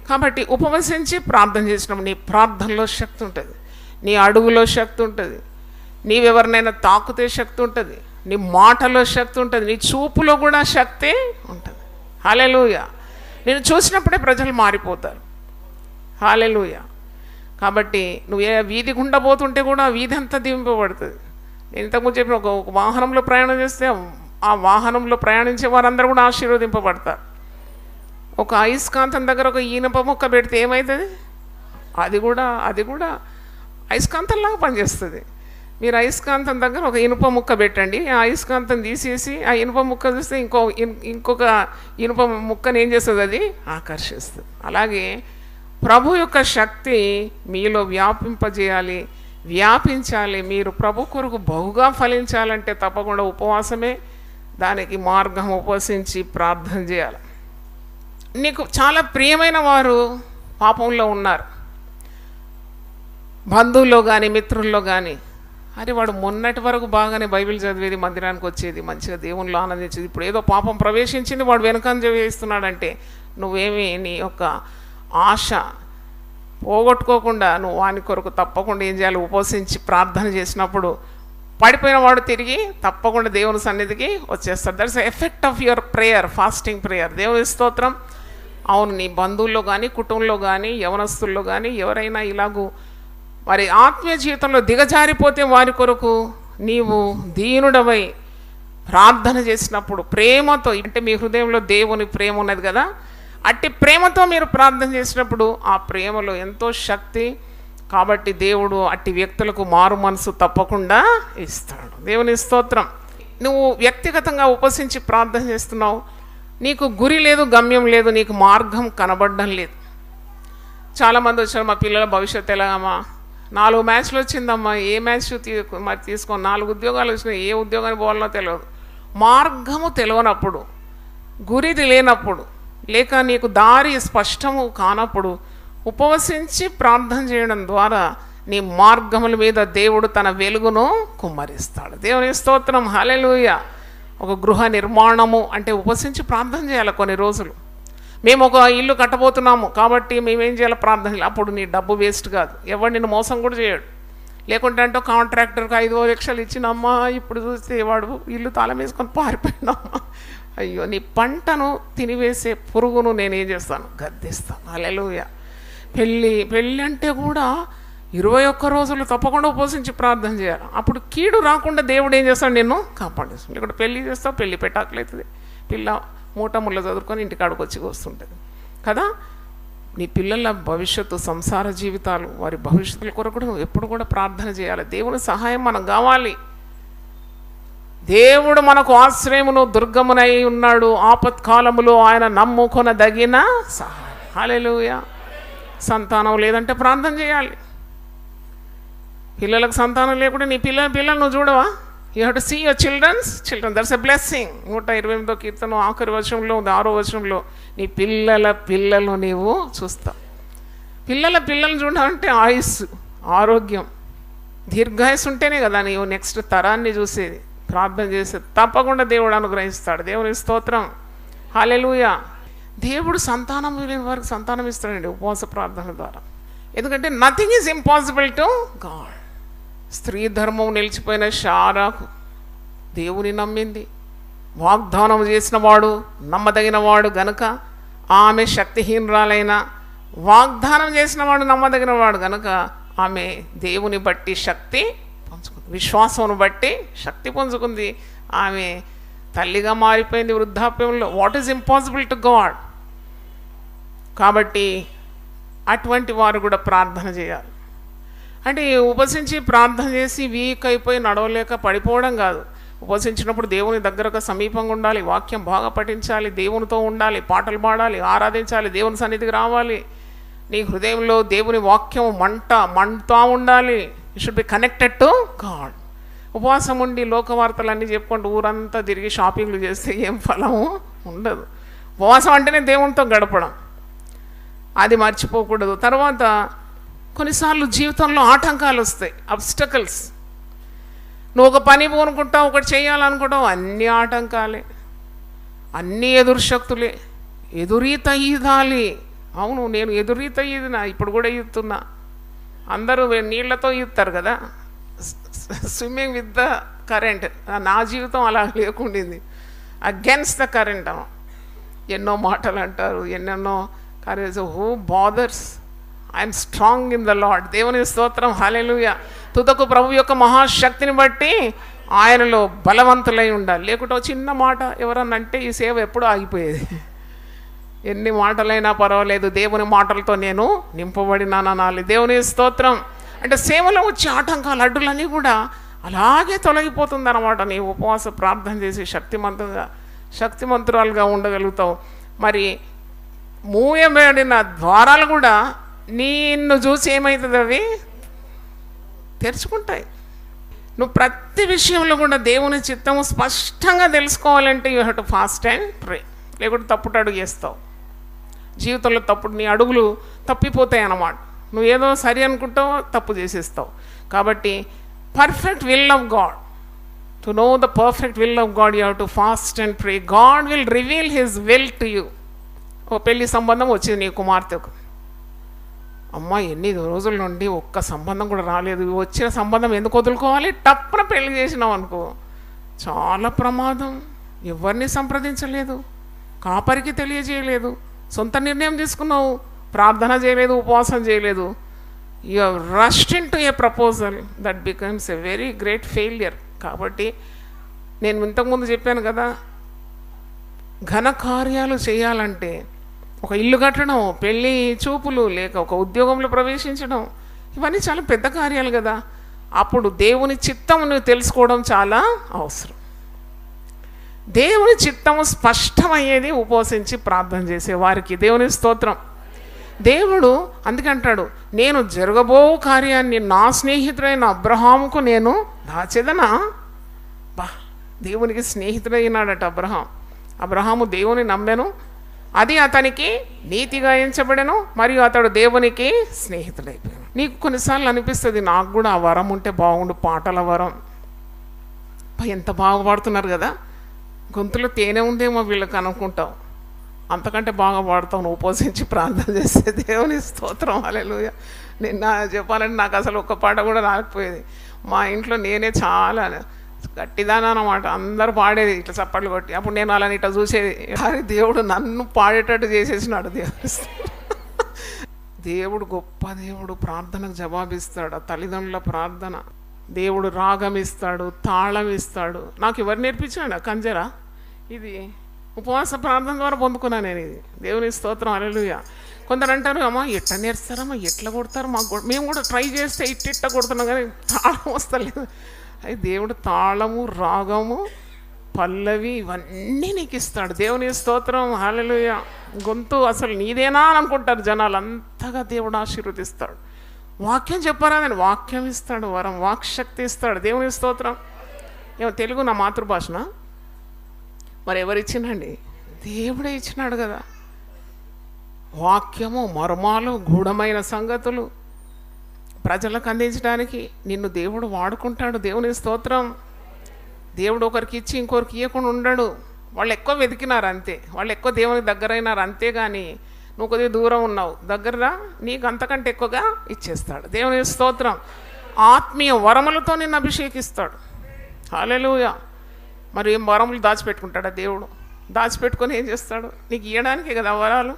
కాబట్టి ఉపవసించి ప్రార్థన చేసినప్పుడు నీ ప్రార్థనలో శక్తి ఉంటుంది, నీ అడుగులో శక్తి ఉంటుంది, నీవెవరినైనా తాకుతే శక్తి ఉంటుంది, నీ మాటలో శక్తి ఉంటుంది, నీ చూపులో కూడా శక్తి ఉంటుంది. హల్లెలూయా. నేను చూసినప్పుడే ప్రజలు మారిపోతారు. హల్లెలూయా. కాబట్టి నువ్వు ఏ వీధి గుండా పోతుంటే కూడా వీధి అంతా దీవింపబడుతుంది. నేను ఇంతకుముందు చెప్పిన ఒక వాహనంలో ప్రయాణం చేస్తే ఆ వాహనంలో ప్రయాణించే వారందరూ కూడా ఆశీర్వదింపబడతారు. ఒక అయస్కాంతం దగ్గర ఒక ఈనప ముక్క పెడితే ఏమవుతుంది? అది కూడా అయస్కాంతంలాగా పనిచేస్తుంది. మీరు అయస్కాంతం దగ్గర ఒక ఇనుప ముక్క పెట్టండి, ఆ అయస్కాంతం తీసేసి ఆ ఇనుప ముక్క చూస్తే ఇంకొక ఇనుప ముక్కని ఏం చేస్తుంది? అది ఆకర్షిస్తుంది. అలాగే ప్రభు యొక్క శక్తి మీలో వ్యాపించాలి. మీరు ప్రభు కొరకు బహుగా ఫలించాలంటే తప్పకుండా ఉపవాసమే దానికి మార్గం. ఉపవసించి ప్రార్థన చేయాలి. నీకు చాలా ప్రియమైన వారు పాపంలో ఉన్నారు, బంధువుల్లో కానీ మిత్రుల్లో కానీ. అరే వాడు మొన్నటి వరకు బాగానే బైబిల్ చదివేది, మందిరానికి వచ్చేది, మంచిగా దేవునిలో ఆనందించేది, ఇప్పుడు ఏదో పాపం ప్రవేశించింది, వాడు వెనకంజ వేస్తున్నాడంటే నువ్వేమి నీ యొక్క ఆశ పోగొట్టుకోకుండా నువ్వు వాని కొరకు తప్పకుండా ఏం చేయాలి? ఉపవసించి ప్రార్థన చేసినప్పుడు పడిపోయిన వాడు తిరిగి తప్పకుండా దేవుని సన్నిధికి వచ్చేస్తాడు. That's effect of your prayer, fasting prayer. దేవుని స్తోత్రం. అవును, నీ బంధువుల్లో కానీ కుటుంబంలో కానీ యవనస్తుల్లో కానీ ఎవరైనా ఇలాగూ మరి ఆత్మీయ జీవితంలో దిగజారిపోతే వారి కొరకు నీవు దీనుడవై ప్రార్థన చేసినప్పుడు ప్రేమతో, అంటే మీ హృదయంలో దేవుని ప్రేమ ఉన్నది కదా, అట్టి ప్రేమతో మీరు ప్రార్థన చేసినప్పుడు ఆ ప్రేమలో ఎంతో శక్తి. కాబట్టి దేవుడు అట్టి వ్యక్తులకు మారు మనసు తప్పకుండా ఇస్తాడు. దేవుని స్తోత్రం. నువ్వు వ్యక్తిగతంగా ఉపవసించి ప్రార్థన చేస్తున్నావు, నీకు గురి లేదు, గమ్యం లేదు, నీకు మార్గం కనబడడం లేదు. చాలామంది వచ్చారు, మా పిల్లల భవిష్యత్తు ఎలాగమ్మా, 4 మ్యాచ్లు వచ్చిందమ్మా, ఏ మ్యాచ్ మరి తీసుకొని 4 ఉద్యోగాలు వచ్చినాయి, ఏ ఉద్యోగానికి పోవాలనో తెలియదు. మార్గము తెలియనప్పుడు, గురిది లేనప్పుడు, లేక నీకు దారి స్పష్టము కానప్పుడు ఉపవసించి ప్రార్థన చేయడం ద్వారా నీ మార్గముల మీద దేవుడు తన వెలుగును కుమ్మరిస్తాడు. దేవుని స్తోత్రం. హల్లెలూయా. ఒక గృహ నిర్మాణము అంటే ఉపవసించి ప్రార్థన చేయాలి కొన్ని రోజులు. మేము ఒక ఇల్లు కట్టబోతున్నాము కాబట్టి మేమేం చేయాలి? ప్రార్థన చేయాలి. అప్పుడు నీ డబ్బు వేస్ట్ కాదు, ఎవడు నిన్ను మోసం కూడా చేయడు. లేకుంటే అంటే కాంట్రాక్టర్కి 5 లక్షలు ఇచ్చినమ్మా, ఇప్పుడు చూస్తే వాడు ఇల్లు తాళం వేసుకొని పారిపోయినమ్మా. అయ్యో, నీ పంటను తినివేసే పురుగును నేనేం చేస్తాను? గద్దిస్తాను. హల్లెలూయా. పెళ్ళి అంటే కూడా 21 రోజులు తప్పకుండా ఉపవసించి ప్రార్థన చేయాలి. అప్పుడు కీడు రాకుండా దేవుడు ఏం చేస్తాడు? నిన్ను కాపాడేస్తాడు. ఇక్కడ పెళ్ళి చేస్తావు, పెళ్ళి పెట్టాకలవుతుంది, పిల్ల మూట ముళ్ళ చదువుకొని ఇంటికాడికి వచ్చి వస్తుంటుంది కదా. నీ పిల్లల భవిష్యత్తు, సంసార జీవితాలు, వారి భవిష్యత్తుల కొరకు నువ్వు ఎప్పుడు కూడా ప్రార్థన చేయాలి. దేవుని సహాయం మనకు కావాలి. దేవుడు మనకు ఆశ్రయమును దుర్గమునై ఉన్నాడు, ఆపత్కాలములో ఆయన నమ్ముకొనదగిన సహాయం. హల్లెలూయా. సంతానం లేదంటే ప్రార్థన చేయాలి. పిల్లలకు సంతానం లేకుండా నీ పిల్లలు నువ్వు చూడవా? You have to see your children. That's a blessing. 128వ కీర్తన ఆఖరి వచనంలో, 6వ వచనంలో నీ పిల్లలు నీవు చూస్తావు. పిల్లలను చూడాలంటే ఆయుస్సు, ఆరోగ్యం, దీర్ఘాయుస్సు ఉంటేనే కదా నీవు నెక్స్ట్ తరాన్ని చూసేది. ప్రార్థన చేసేది తప్పకుండా దేవుడు అనుగ్రహిస్తాడు. దేవుని స్తోత్రం. హల్లెలూయా. దేవుడు సంతానం లేని వారికి సంతానం ఇస్తాడండి ఉపవాస ప్రార్థన ద్వారా. ఎందుకంటే nothing is impossible to God. స్త్రీ ధర్మం నిలిచిపోయిన శారాకు దేవుని నమ్మింది, వాగ్దానం చేసిన వాడు నమ్మదగిన వాడు గనుక ఆమె శక్తిహీనురాలైన, వాగ్దానం చేసిన వాడు నమ్మదగిన వాడు గనుక ఆమె దేవుని బట్టి శక్తి పంచుకుంది, విశ్వాసమును బట్టి శక్తి పంచుకుంది. ఆమె తల్లిగా మారిపోయింది వృద్ధాప్యంలో. What is impossible to God? కాబట్టి అటువంటి వారు కూడా ప్రార్థన చేయాలి. అంటే ఉపవసించి ప్రార్థన చేసి వీక్ అయిపోయి నడవలేక పడిపోవడం కాదు. ఉపవసించినప్పుడు దేవుని దగ్గరకు సమీపంగా ఉండాలి, వాక్యం బాగా పఠించాలి, దేవునితో ఉండాలి, పాటలు పాడాలి, ఆరాధించాలి, దేవుని సన్నిధికి రావాలి. నీ హృదయంలో దేవుని వాక్యం మంటా ఉండాలి. You should be connected to God. ఉపవాసం ఉండి లోకవార్తలన్నీ చెప్పుకుంటూ ఊరంతా తిరిగి షాపింగ్లు చేస్తే ఏం ఫలము ఉండదు. ఉపవాసం అంటేనే దేవునితో గడపడం, అది మర్చిపోకూడదు. తర్వాత కొన్నిసార్లు జీవితంలో ఆటంకాలు వస్తాయి, అబ్స్టకల్స్. నువ్వు ఒక పని పోనుకుంటావు, ఒకటి చేయాలనుకుంటావు, అన్ని ఆటంకాలే, అన్ని ఎదురుశక్తులే. ఎదురీత ఈదాలి. అవును, నేను ఎదురీత ఈదినా, ఇప్పుడు కూడా ఈదుతున్నా. అందరూ నీళ్లతో ఈదుతారు కదా, స్విమ్మింగ్ విత్ ద కరెంట్. నా జీవితం అలా లేకుండింది, అగెన్స్ట్ ద కరెంట్. ఎన్నో మాటలు అంటారు, ఎన్నెన్నో courage. Who bothers? I'm strong in the lord. దేవుని స్తోత్రం. హల్లెలూయా. తుదకు ప్రభు యొక్క మహాశక్తిని బట్టి ఆయనలో బలవంతులై ఉండాలి. లేకుంటే చిన్న మాట ఎవరన్నా అంటే ఈ సేవ ఎప్పుడూ ఆగిపోయేది. ఎన్ని మాటలైనా పర్వాలేదు, దేవుని మాటలతో నేను నింపబడినానాలి. దేవుని స్తోత్రం. అంటే సేవలో వచ్చే ఆటంకాలు, అడ్డులన్నీ కూడా అలాగే తొలగిపోతుంది అన్నమాట. నీ ఉపవాస ప్రార్థన చేసి శక్తిమంతురాలుగా ఉండగలుగుతావు. మరి మూయబడిన ద్వారాలు కూడా నిన్ను చూసి ఏమవుతుంది, అవి తెరుచుకుంటాయి. నువ్వు ప్రతి విషయంలో కూడా దేవుని చిత్తము స్పష్టంగా తెలుసుకోవాలంటే you have to fast and ప్రే. లేకుంటే తప్పుడు అడుగు చేస్తావు. జీవితంలో తప్పుడు నీ అడుగులు తప్పిపోతాయి అన్నమాట. నువ్వు ఏదో సరి అనుకుంటావు, తప్పు చేసేస్తావు. కాబట్టి perfect will of God, to know the perfect will of God you have to fast and pray. God will reveal his will to you. ఓ పెళ్లి సంబంధం వచ్చింది నీ కుమార్తెకు. అమ్మ ఎన్ని రోజుల నుండి ఒక్క సంబంధం కూడా రాలేదు, వచ్చిన సంబంధం ఎందుకు వదులుకోవాలి, టప్పున పెళ్లి చేసినావు అనుకో, చాలా ప్రమాదం. ఎవరిని సంప్రదించలేదు, కాపరికి తెలియజేయలేదు, సొంత నిర్ణయం తీసుకున్నావు, ప్రార్థన చేయలేదు, ఉపవాసం చేయలేదు. You have rushed in to A proposal that becomes a very great failure. కాబట్టి నేను ఇంతకుముందు చెప్పాను కదా, ఘన కార్యాలు చేయాలంటే ఒక ఇల్లు కట్టడం, పెళ్ళి చూపులు, లేక ఒక ఉద్యోగంలో ప్రవేశించడం, ఇవన్నీ చాలా పెద్ద కార్యాలు కదా. అప్పుడు దేవుని చిత్తమును తెలుసుకోవడం చాలా అవసరం. దేవుని చిత్తము స్పష్టమయ్యేది ఉపవసించి ప్రార్థన చేసే వారికి. దేవుని స్తోత్రం. దేవుడు అందుకంటాడు, నేను జరగబో కార్యాన్ని నా స్నేహితుడైన అబ్రహాముకు నేను దాచెదనా. బా, దేవునికి స్నేహితుడైనాడట అబ్రహాము దేవుని నమ్మెను, అది అతనికి నీతిగా ఎంచబడెను, మరియు అతడు దేవునికి స్నేహితుడైపోయాడు. నీకు కొన్నిసార్లు అనిపిస్తుంది, నాకు కూడా ఆ వరం ఉంటే బాగుండు, పాటల వరం. ఎంత బాగా పాడుతున్నారు కదా, గొంతులో తేనె ఉందేమో వీళ్ళకి అనుకుంటావు. అంతకంటే బాగా పాడుతావు నువ్వు ఉపవసించి ప్రార్థన చేస్తే. దేవుని స్తోత్రం. హల్లెలూయా. నిన్న చెప్పాలంటే నాకు అసలు ఒక్క పాట కూడా రాకపోయేది. మా ఇంట్లో నేనే చాలా గట్టిదానా అన్నమాట. అందరూ పాడేది ఇట్లా చప్పట్లు కొట్టి. అప్పుడు నేను అలా ఇట్లా చూసేది. కానీ దేవుడు నన్ను పాడేటట్టు చేసేసినాడు. దేవుడు గొప్ప దేవుడు. ప్రార్థనకు జవాబిస్తాడు. తల్లిదండ్రుల ప్రార్థన. దేవుడు రాగం ఇస్తాడు, తాళం ఇస్తాడు. నాకు ఎవరు నేర్పించాడు కంజరా? ఇది ఉపవాస ప్రార్థన ద్వారా పొందుకున్నాను నేను ఇది. దేవుని స్తోత్రం. హల్లెలూయా. కొందరు అంటారు, అమ్మ ఎట్లా నేర్స్తారమ్మా, ఎట్లా కొడతారు, మాకు మేము కూడా ట్రై చేస్తే ఇట్ట కొడుతున్నాం కానీ తాళం వస్తలేదు. అది దేవుడు తాళము, రాగము, పల్లవి ఇవన్నీ నీకు ఇస్తాడు. దేవుని స్తోత్రం. హల్లెలూయా. గొంతు అసలు నీదేనా అని అనుకుంటారు జనాలు, అంతగా దేవుడు ఆశీర్వదిస్తాడు. వాక్యం చెప్పారా, నేను వాక్యం ఇస్తాడు, వరం వాక్శక్తి ఇస్తాడు. దేవుని స్తోత్రం. ఏమో తెలుగు నా మాతృభాషన, మరి ఎవరిచ్చిందండి? దేవుడే ఇచ్చినాడు కదా. వాక్యము, మర్మాలు, గూఢమైన సంగతులు ప్రజలకు అందించడానికి నిన్ను దేవుడు వాడుకుంటాడు. దేవుని స్తోత్రం. దేవుడు ఒకరికి ఇచ్చి ఇంకొకరికి ఇవ్వకుండా ఉండడు. వాళ్ళు ఎక్కువ వెతికినారు అంతే, వాళ్ళు ఎక్కువ దేవునికి దగ్గరైనారు అంతేగాని నువ్వు కొద్దిగా దూరం ఉన్నావు, దగ్గర నీకు అంతకంటే ఎక్కువగా ఇచ్చేస్తాడు. దేవుని స్తోత్రం. ఆత్మీయ వరములతో నిన్ను అభిషేకిస్తాడు. హల్లెలూయా. మరి ఏం వరములు దాచిపెట్టుకుంటాడా దేవుడు? దాచిపెట్టుకొని ఏం చేస్తాడు? నీకు ఇవ్వడానికే కదా వరాలు.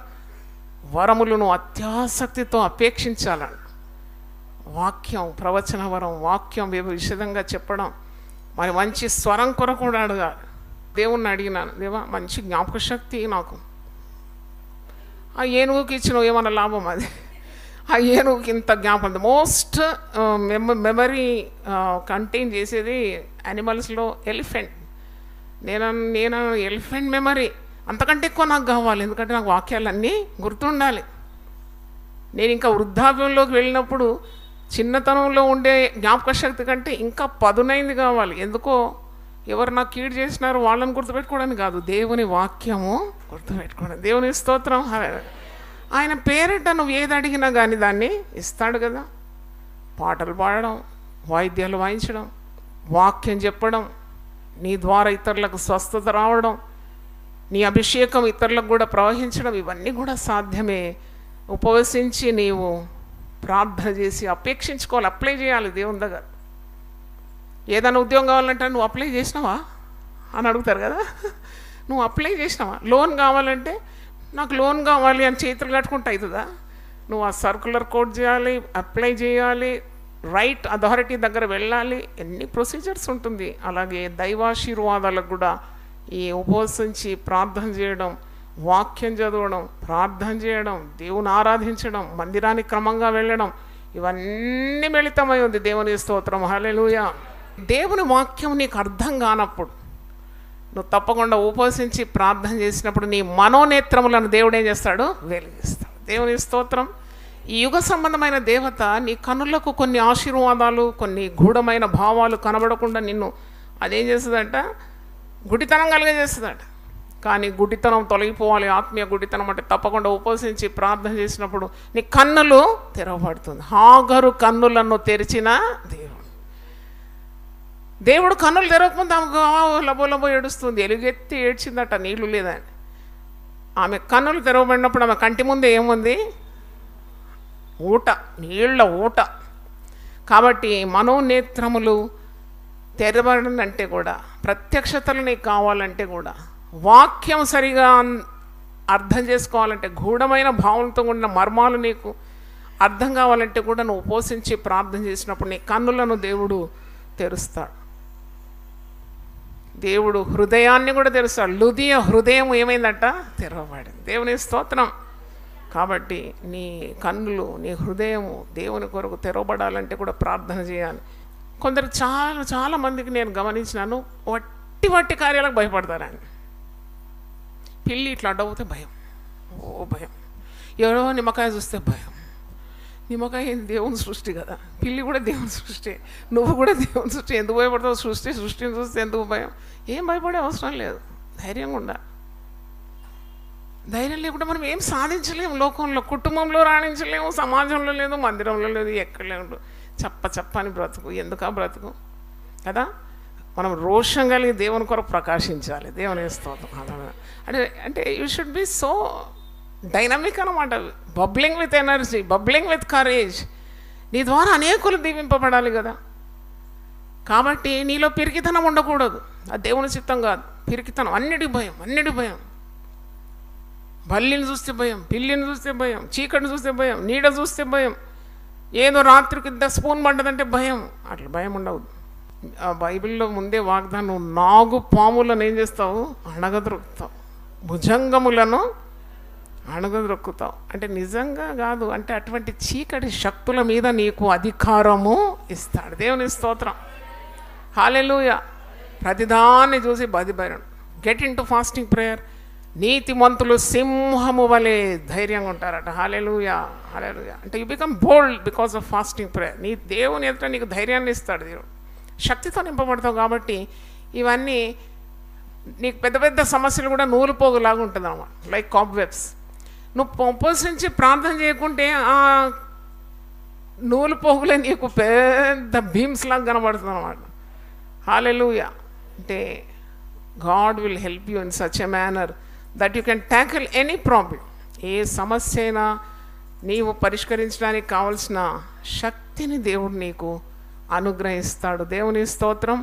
వరములను అత్యాసక్తితో అపేక్షించాలని. వాక్యం, ప్రవచన వరం, వాక్యం విషదంగా చెప్పడం, మరి మంచి స్వరం కొరకు కూడా అడగాలి. దేవుణ్ణి అడిగినాను, దేవా మంచి జ్ఞాపక శక్తి నాకు. ఆ ఏనుగుకి ఇచ్చిన ఏమన్నా లాభం? అది ఆ ఏనుగుకి ఇంత జ్ఞాపకం. మోస్ట్ మెమరీ కంటైన్ చేసేది యానిమల్స్లో ఎలిఫెంట్. నేను ఎలిఫెంట్ మెమరీ అంతకంటే ఎక్కువ నాకు కావాలి, ఎందుకంటే నాకు వాక్యాలన్నీ గుర్తుండాలి. నేను ఇంకా వృద్ధాప్యంలోకి వెళ్ళినప్పుడు చిన్నతనంలో ఉండే జ్ఞాపక శక్తి కంటే ఇంకా పదునైంది కావాలి. ఎందుకో ఎవరు నాకు కీడు చేసినారు వాళ్ళని గుర్తుపెట్టుకోవడానికి కాదు, దేవుని వాక్యము గుర్తుపెట్టుకోవడం. దేవుని స్తోత్రం. ఆయన పేరిట నువ్వు ఏది అడిగినా కానీ దాన్ని ఇస్తాడు కదా. పాటలు పాడడం, వాయిద్యాలు వాయించడం, వాక్యం చెప్పడం, నీ ద్వారా ఇతరులకు స్వస్థత రావడం, నీ అభిషేకం ఇతరులకు కూడా ప్రవహించడం, ఇవన్నీ కూడా సాధ్యమే. ఉపవసించి నీవు ప్రార్థన చేసి అపేక్షించుకోవాలి, అప్లై చేయాలి దేవుని దగ్గర. ఏదైనా ఉద్యోగం కావాలంటే నువ్వు అప్లై చేసినావా అని అడుగుతారు కదా. నువ్వు అప్లై చేసినావా? లోన్ కావాలంటే నాకు లోన్ కావాలి అని చేతులు కట్టుకుంటూ అవుతుందా? నువ్వు ఆ సర్కులర్ కోడ్ చేయాలి, అప్లై చేయాలి, రైట్ అథారిటీ దగ్గర వెళ్ళాలి, ఎన్ని ప్రొసీజర్స్ ఉంటుంది. అలాగే దైవాశీర్వాదాలకు కూడా ఈ ఉపవసించి ప్రార్థన చేయడం, వాక్యం చదవడం, ప్రార్థన చేయడం, దేవుని ఆరాధించడం, మందిరానికి క్రమంగా వెళ్ళడం, ఇవన్నీ మిళితమై ఉంది. దేవుని స్తోత్రం, హల్లెలూయా. దేవుని వాక్యం నీకు అర్థం కానప్పుడు నువ్వు తప్పకుండా ఉపవసించి ప్రార్థన చేసినప్పుడు నీ మనోనేత్రములను దేవుడు ఏం చేస్తాడు? వెలిగిస్తాడు. దేవుని స్తోత్రం. ఈ యుగ సంబంధమైన దేవత నీ కన్నులకు కొన్ని ఆశీర్వాదాలు, కొన్ని గూఢమైన భావాలు కనబడకుండా నిన్ను అదేం చేస్తుందంట? గుడితనం కలిగజేస్తుందట. కానీ గుడితనం తొలగిపోవాలి. ఆత్మీయ గుడితనం అంటే తప్పకుండా ఉపవసించి ప్రార్థన చేసినప్పుడు నీ కన్నులు తెరవబడుతుంది. హాగరు కన్నులను తెరిచిన దేవుడు కన్నులు తెరవకముందు ఆమెకు లబో లబో ఏడుస్తుంది, ఎలుగెత్తి ఏడ్చిందట, నీళ్లు లేదని. ఆమె కన్నులు తెరవబడినప్పుడు ఆమె కంటి ముందే ఏముంది? ఊట, నీళ్ల ఊట. కాబట్టి మనోనేత్రములు తెరవడంటే కూడా, ప్రత్యక్షతలు నీకు కావాలంటే కూడా, వాక్యం సరిగా అర్థం చేసుకోవాలంటే, గూఢమైన భావంతో కూడిన మర్మాలు నీకు అర్థం కావాలంటే కూడా నువ్వు ఉపవసించి ప్రార్థన చేసినప్పుడు నీ కన్నులను దేవుడు తెరుస్తాడు. దేవుడు హృదయాన్ని కూడా తెరుస్తాడు. లుదియ హృదయం ఏమైందట? తెరవబడింది. దేవుని స్తోత్రం. కాబట్టి నీ కన్నులు, నీ హృదయము దేవుని కొరకు తెరవబడాలంటే కూడా ప్రార్థన చేయాలి. కొందరు చాలా చాలా మందికి నేను గమనించినాను, వట్టి వట్టి కార్యాలకు భయపడతారని. పిల్లి ఇట్లా అడ్డవుతే భయం, ఓ భయం. ఎవరో నిమ్మకాయ చూస్తే భయం. నిమ్మకాయ దేవుని సృష్టి కదా, పిల్లి కూడా దేవుని సృష్టి, నువ్వు కూడా దేవుని సృష్టి. ఎందుకు భయపడతావు? సృష్టిని చూస్తే ఎందుకు భయం? ఏం భయపడే అవసరం లేదు. ధైర్యంగా ఉండాలి. ధైర్యం లేకుండా మనం ఏం సాధించలేము. లోకంలో, కుటుంబంలో రాణించలేము, సమాజంలో లేదు, మందిరంలో లేదు, ఎక్కడ లేదు. చెప్పని బ్రతుకు. ఎందుకా బ్రతుకు కదా? మనం రోషం కలిగి దేవుని కొరకు ప్రకాశించాలి. దేవుని స్తోత్రం. అంటే you should be so dynamic అనమాట. Bubbling with energy, bubbling with courage. నీ ద్వారా అనేకులు దీవింపబడాలి కదా. కాబట్టి నీలో పిరికితనం ఉండకూడదు. అది దేవుని చిత్తం కాదు. పిరికితనం, అన్నిటి భయం. బల్లిని చూస్తే భయం, పిల్లిని చూస్తే భయం, చీకటిని చూస్తే భయం, నీడ చూస్తే భయం, ఏదో రాత్రికి ఇంత స్పూన్ పడ్డదంటే భయం. అట్లా భయం ఉండవు. ఆ బైబిల్లో ముందే వాగ్దానం, నాగు పాములను ఏం చేస్తావు? అణగద్రొక్కుతావు. భుజంగములను అణగద్రొక్కుతావు. అంటే నిజంగా కాదు, అంటే అటువంటి చీకటి శక్తుల మీద నీకు అధికారము ఇస్తాడు. దేవుని స్తోత్రం, హల్లెలూయా. ప్రతిదాన్ని చూసి భయపడను. Get in to fasting prayer. నీతిమంతులు సింహము వలె ధైర్యంగా ఉంటారట. హల్లెలూయా. అంటే you become bold because of fasting prayer. నీ దేవుని ఎదుట నీకు ధైర్యాన్ని ఇస్తాడు దేవుడు. శక్తితో నింపబడతావు. కాబట్టి ఇవన్నీ నీకు పెద్ద పెద్ద సమస్యలు కూడా నూలుపోగులాగా ఉంటుంది అన్నమాట. Like cobwebs. నువ్వు ఉపవసించి ప్రార్థన చేయకుంటే ఆ నూలుపోగులే నీకు పెద్ద బీమ్స్ లాగా కనబడుతుంది అన్నమాట. హల్లెలూయా. అంటే God will help you in such a manner that you can tackle any problem. ఏ సమస్య అయినా నీవు పరిష్కరించడానికి కావలసిన శక్తిని దేవుడు నీకు అనుగ్రహిస్తాడు. దేవుని స్తోత్రం.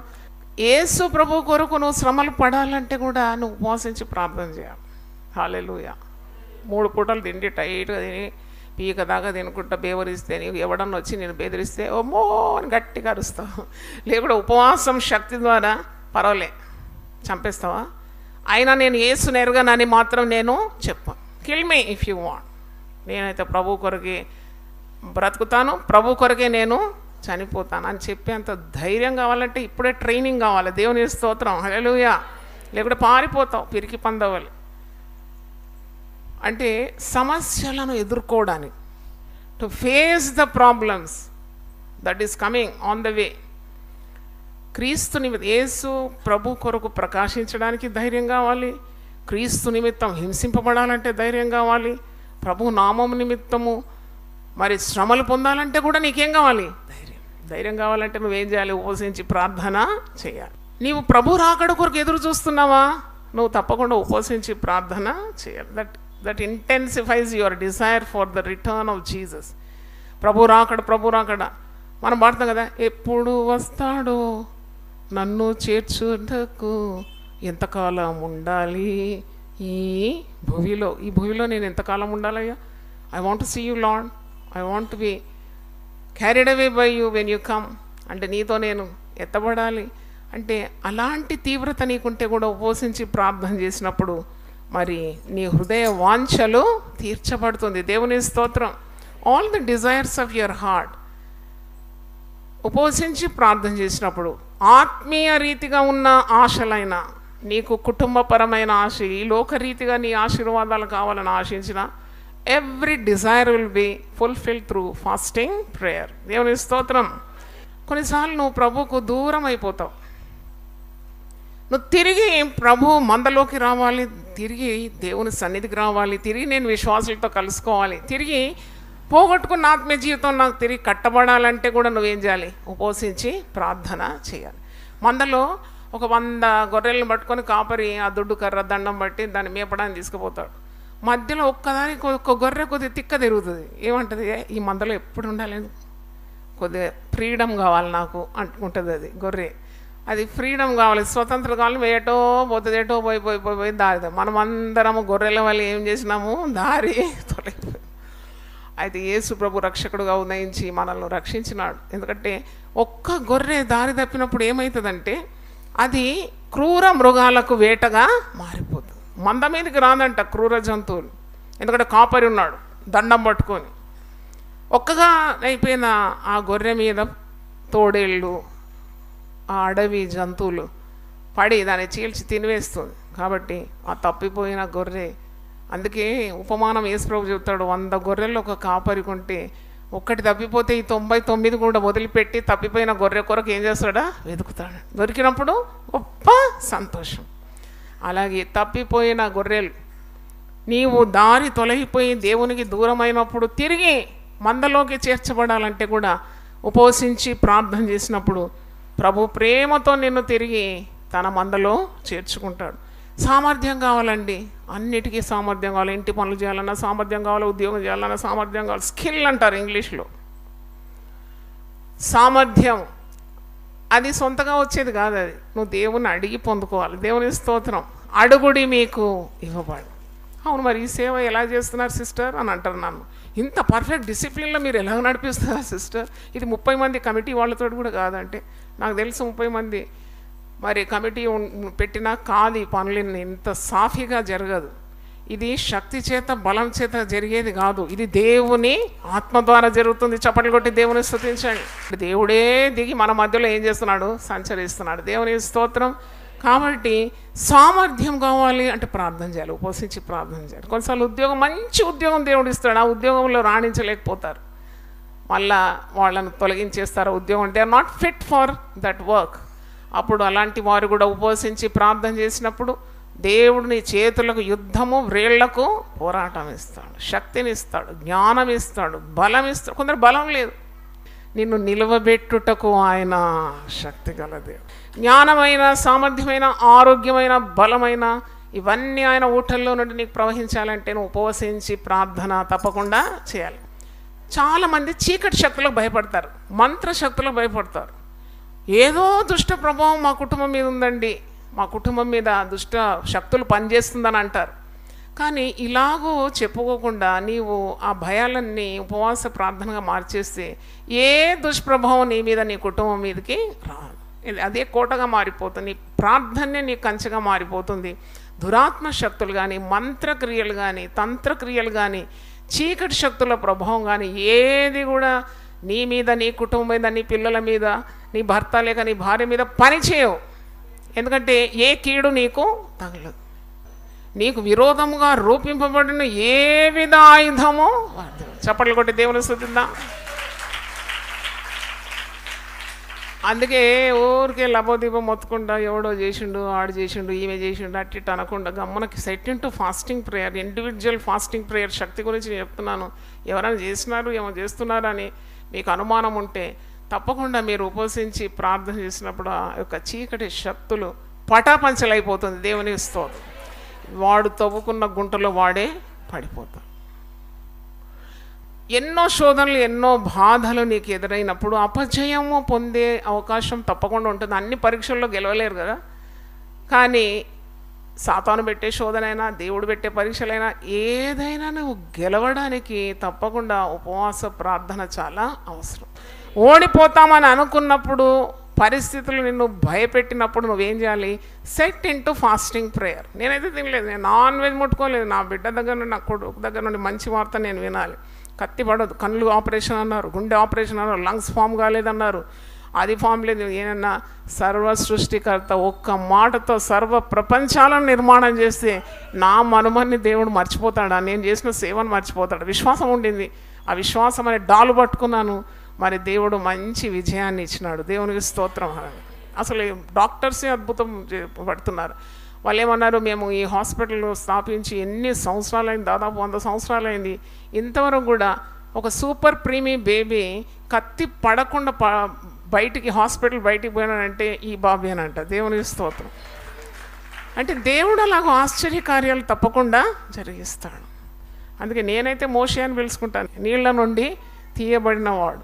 యేసు ప్రభు కొరకు నువ్వు శ్రమలు పడాలంటే కూడా నువ్వు ఉపవాసించి ప్రార్థన చేయాలి. హల్లెలూయా. 3 పూటలు తిండి టైట్గా తిని పీక దాకా తినుకుంటా బేవరిస్తే, నీవు ఎవడన్నా వచ్చి నేను బెదిరిస్తే ఓమో అని గట్టిగా అరుస్తావు. లేకుండా ఉపవాసం శక్తి ద్వారా పర్వాలే చంపేస్తావా? అయినా నేను యేసుని ఎరగనని మాత్రం నేను చెప్పాను. Kill me if you want. నేనైతే ప్రభు కొరకే బ్రతుకుతాను, ప్రభు కొరకే నేను చనిపోతాను అని చెప్పేంత ధైర్యం కావాలంటే ఇప్పుడే ట్రైనింగ్ కావాలి. దేవుని స్తోత్రం, హల్లెలూయా. లేకుంటే పారిపోతావు పిరికి పందవాలి. అంటే సమస్యలను ఎదుర్కోవడానికి, to face the problems that is coming on the way. క్రీస్తు నిమిత్తం, యేసు ప్రభు కొరకు ప్రకాశించడానికి ధైర్యం కావాలి. క్రీస్తు నిమిత్తం హింసింపబడాలంటే ధైర్యం కావాలి. ప్రభు నామం నిమిత్తము మరి శ్రమలు పొందాలంటే కూడా నీకేం కావాలి? ధైర్యం కావాలంటే నువ్వేం చేయాలి? ఉపవసించి ప్రార్థన చేయాలి. నీవు ప్రభు రాకడ కొరకు ఎదురు చూస్తున్నావా? నువ్వు తప్పకుండా ఉపవసించి ప్రార్థన చేయాలి. That intensifies your desire for the return of Jesus. ప్రభు రాకడ మనం పాడతాం కదా, ఎప్పుడు వస్తాడో నన్ను చేర్చుటకు ఎంతకాలం ఉండాలి ఈ భూమిలో నేను ఎంతకాలం ఉండాలయ్యా? I want to see you Lord, I want to be carried away by you when you come. అంటే నీతో నేను ఎత్తబడాలి. అంటే అలాంటి తీవ్రత నీకుంటే కూడా ఉపవసించి ప్రార్థన చేసినప్పుడు మరి నీ హృదయ వాంఛలు తీర్చబడుతుంది. దేవుని స్తోత్రం. All the desires of your heart. ఉపవసించి ప్రార్థన చేసినప్పుడు ఆత్మీయ రీతిగా ఉన్న ఆశలైన, నీకు కుటుంబపరమైన ఆశ, ఈ లోకరీతిగా నీ ఆశీర్వాదాలు కావాలని ఆశించిన every Dzire will be fulfil through fasting prayer. దేవుని స్తోత్రం. కొన్నిసార్లు నువ్వు ప్రభువుకు దూరం అయిపోతావు. నువ్వు తిరిగి ప్రభు మందలోకి రావాలి, తిరిగి దేవుని సన్నిధికి రావాలి, తిరిగి నేను విశ్వాసులతో కలుసుకోవాలి, తిరిగి పోగొట్టుకున్న ఆత్మీయ జీవితం నాకు తిరిగి కట్టబడాలంటే కూడా నువ్వేం చేయాలి? ఉపవసించి ప్రార్థన చేయాలి. మందలో ఒక 100 గొర్రెలను పట్టుకొని కాపరి ఆ దుడ్డు కర్ర దండం బట్టి దాన్ని మేపడానికి తీసుకుపోతాడు. మధ్యలో ఒక్కదానికి ఒక్క గొర్రె కొద్దిగా తిక్క తిరుగుతుంది. ఏమంటుంది? ఈ మందలో ఎప్పుడు ఉండాలి, కొద్దిగా ఫ్రీడమ్ కావాలి నాకు అనుకుంటుంది. అది గొర్రె, అది ఫ్రీడమ్ కావాలి, స్వతంత్రం కావాలి. ఏటో పోతుంది, ఏటో పోయి దారి. మనం అందరము గొర్రెల వాళ్ళు ఏం చేసినాము? దారి తొలగిపోయి. అయితే యేసు ప్రభు రక్షకుడుగా ఉదయించి మనల్ని రక్షించినాడు. ఎందుకంటే ఒక్క గొర్రె దారి తప్పినప్పుడు ఏమవుతుందంటే అది క్రూర మృగాలకు వేటగా మారిపోతుంది. మంద మీదకి రాదంట క్రూర జంతువులు. ఎందుకంటే కాపరి ఉన్నాడు దండం పట్టుకొని. ఒక్కగా అయిపోయిన ఆ గొర్రె మీద తోడేళ్ళు, ఆ అడవి జంతువులు పడి దాన్ని చీల్చి తినివేస్తుంది. కాబట్టి ఆ తప్పిపోయిన గొర్రె, అందుకే ఉపమానం యేసుప్రభు చెబుతాడు, 100 గొర్రెలు ఒక కాపరి కొంటే ఒక్కటి తప్పిపోతే ఈ 99 కూడా వదిలిపెట్టి తప్పిపోయిన గొర్రె కొరకు ఏం చేస్తాడా? వెతుకుతాడు. దొరికినప్పుడు గొప్ప సంతోషం. అలాగే తప్పిపోయిన గొర్రెలు, నీవు దారి తొలగిపోయి దేవునికి దూరమైనప్పుడు తిరిగి మందలోకి చేర్చబడాలంటే కూడా ఉపవసించి ప్రార్థన చేసినప్పుడు ప్రభు ప్రేమతో నిన్ను తిరిగి తన మందలో చేర్చుకుంటాడు. సామర్థ్యం కావాలండి, అన్నిటికీ సామర్థ్యం కావాలి. ఇంటి పనులు చేయాలన్నా సామర్థ్యం కావాలి, ఉద్యోగం చేయాలన్నా సామర్థ్యం కావాలి. స్కిల్ అంటారు ఇంగ్లీష్లో. సామర్థ్యం అది సొంతగా వచ్చేది కాదు, అది నువ్వు దేవుని అడిగి పొందుకోవాలి. దేవుని స్తోత్రం. అడుగుడి మీకు ఇవ్వబడు. అవును, మరి ఈ సేవ ఎలా చేస్తున్నారు సిస్టర్ అని అంటారు నన్ను. ఇంత పర్ఫెక్ట్ డిసిప్లిన్లో మీరు ఎలా నడిపిస్తున్నారు సిస్టర్? ఇది 30 మంది కమిటీ వాళ్ళతో కూడా కాదంటే, నాకు తెలుసు 30 మంది మరి కమిటీ పెట్టినా కాదు ఈ పనులు ఇంత సాఫీగా జరగదు. ఇది శక్తి చేత బలం చేత జరిగేది కాదు, ఇది దేవుని ఆత్మ ద్వారా జరుగుతుంది. చప్పట్లు కొట్టి దేవుని స్తుతించండి. దేవుడే దిగి మన మధ్యలో ఏం చేస్తున్నాడు? సంచరిస్తున్నాడు. దేవుని స్తోత్రం. కాబట్టి సామర్థ్యం కావాలి అంటే ప్రార్థన చేయాలి, ఉపవసించి ప్రార్థన చేయాలి. కొన్నిసార్లు ఉద్యోగం, మంచి ఉద్యోగం దేవుడు ఇస్తాడు, ఆ ఉద్యోగంలో రాణించలేకపోతారు, మళ్ళా వాళ్ళను తొలగించేస్తారు ఉద్యోగం. They are not fit for that work. అప్పుడు అలాంటి వారు కూడా ఉపవసించి ప్రార్థన చేసినప్పుడు దేవుడు నీ చేతులకు యుద్ధము, వ్రేళ్లకు పోరాటం ఇస్తాడు, శక్తిని ఇస్తాడు, జ్ఞానం ఇస్తాడు, బలం ఇస్తాడు. కొందరు బలం లేదు, నిన్ను నిలవబెట్టుటకు ఆయన శక్తి గల దేవుడు. జ్ఞానమైన, సామర్థ్యమైన, ఆరోగ్యమైన, బలమైన ఇవన్నీ ఆయన ఊటల్లో నుండి నీకు ప్రవహించాలంటే నువ్వు ఉపవసించి ప్రార్థన తప్పకుండా చేయాలి. చాలామంది చీకటి శక్తులకు భయపడతారు, మంత్ర శక్తులకు భయపడతారు. ఏదో దుష్ట ప్రభావం మా కుటుంబం మీద ఉందండి, మా కుటుంబం మీద దుష్ట శక్తులు పనిచేస్తుందని అంటారు. కానీ ఇలాగూ చెప్పుకోకుండా నీవు ఆ భయాలన్నీ ఉపవాస ప్రార్థనగా మార్చేస్తే ఏ దుష్ప్రభావం నీ మీద, నీ కుటుంబం మీదకి రాదు. అదే కోటగా మారిపోతుంది, నీ ప్రార్థనే నీ కంచెగా మారిపోతుంది. దురాత్మ శక్తులు కానీ, మంత్రక్రియలు కానీ, తంత్రక్రియలు కానీ, చీకటి శక్తుల ప్రభావం కానీ ఏది కూడా నీ మీద, నీ కుటుంబం మీద, నీ పిల్లల మీద, నీ భర్త లేక నీ భార్య మీద పని చేయవు. ఎందుకంటే ఏ కీడు నీకు తగలదు. నీకు విరోధముగా రూపింపబడిన ఏ విధ ఆయుధమో చప్పట్లు కొట్టి దేవుని స్తుతిద్దాం. అందుకే ఊరికే లబోదీపం మొత్తుకుండా ఎవడో చేసిండు, ఆడు చేసిండు, ఈమె చేసిండు అట్టి అనకుండా గమ్మనకి set into fasting prayer, individual fasting prayer శక్తి గురించి నేను చెప్తున్నాను. ఎవరైనా చేస్తున్నారు, ఏమో చేస్తున్నారని మీకు అనుమానం ఉంటే తప్పకుండా మీరు ఉపవసించి ప్రార్థన చేసినప్పుడు ఆ యొక్క చీకటి శక్తులు పటాపంచలైపోతుంది. దేవుని స్తోత్రం. వాడు తవ్వుకున్న గుంటలో వాడే పడిపోతాడు. ఎన్నో శోధనలు, ఎన్నో బాధలు నీకు ఎదురైనప్పుడు అపజయము పొందే అవకాశం తప్పకుండా ఉంటుంది. అన్ని పరీక్షల్లో గెలవలేరు కదా, కానీ సాతాను పెట్టే శోధనైనా, దేవుడు పెట్టే పరీక్షలైనా ఏదైనా నువ్వు గెలవడానికి తప్పకుండా ఉపవాస ప్రార్థన చాలా అవసరం. ఓడిపోతామని అనుకున్నప్పుడు పరిస్థితులు నిన్ను భయపెట్టినప్పుడు నువ్వేం చేయాలి? Set into fasting prayer. నేనైతే తినలేదు, నేను నాన్ వెజ్ ముట్టుకోలేదు. నా బిడ్డ దగ్గర నుండి, నా కొడుకు దగ్గర నుండి మంచి వార్త నేను వినాలి. కత్తి పడదు, కళ్ళు ఆపరేషన్ అన్నారు, గుండె ఆపరేషన్ అన్నారు, లంగ్స్ ఫామ్ కాలేదన్నారు, అది ఫామ్ లేదు. ఏమన్నా సర్వ సృష్టికర్త ఒక్క మాటతో సర్వ ప్రపంచాలను నిర్మాణం చేస్తే నా మనుమన్ని దేవుడు మర్చిపోతాడా? నేను చేసిన సేవను మర్చిపోతాడు? విశ్వాసం ఉండింది, ఆ విశ్వాసం అనే డాలు పట్టుకున్నాను. మరి దేవుడు మంచి విజయాన్ని ఇచ్చినాడు. దేవునికి స్తోత్రం. అసలు డాక్టర్సే అద్భుతం పడుతున్నారు. వాళ్ళు ఏమన్నారు, మేము ఈ హాస్పిటల్ స్థాపించి ఎన్ని సంవత్సరాలైంది, దాదాపు 100 సంవత్సరాలైంది, ఇంతవరకు కూడా ఒక సూపర్ ప్రీమీ బేబీ కత్తి పడకుండా బయటికి హాస్పిటల్ బయటికి పోయినాడంటే ఈ బాబేనంట. దేవునికి స్తోత్రం. అంటే దేవుడు అలాగ ఆశ్చర్యకార్యాలు తప్పకుండా జరిగిస్తాడు. అందుకే నేనైతే మోషే అని పిలుచుకుంటాను, నీళ్ల నుండి తీయబడిన వాడు.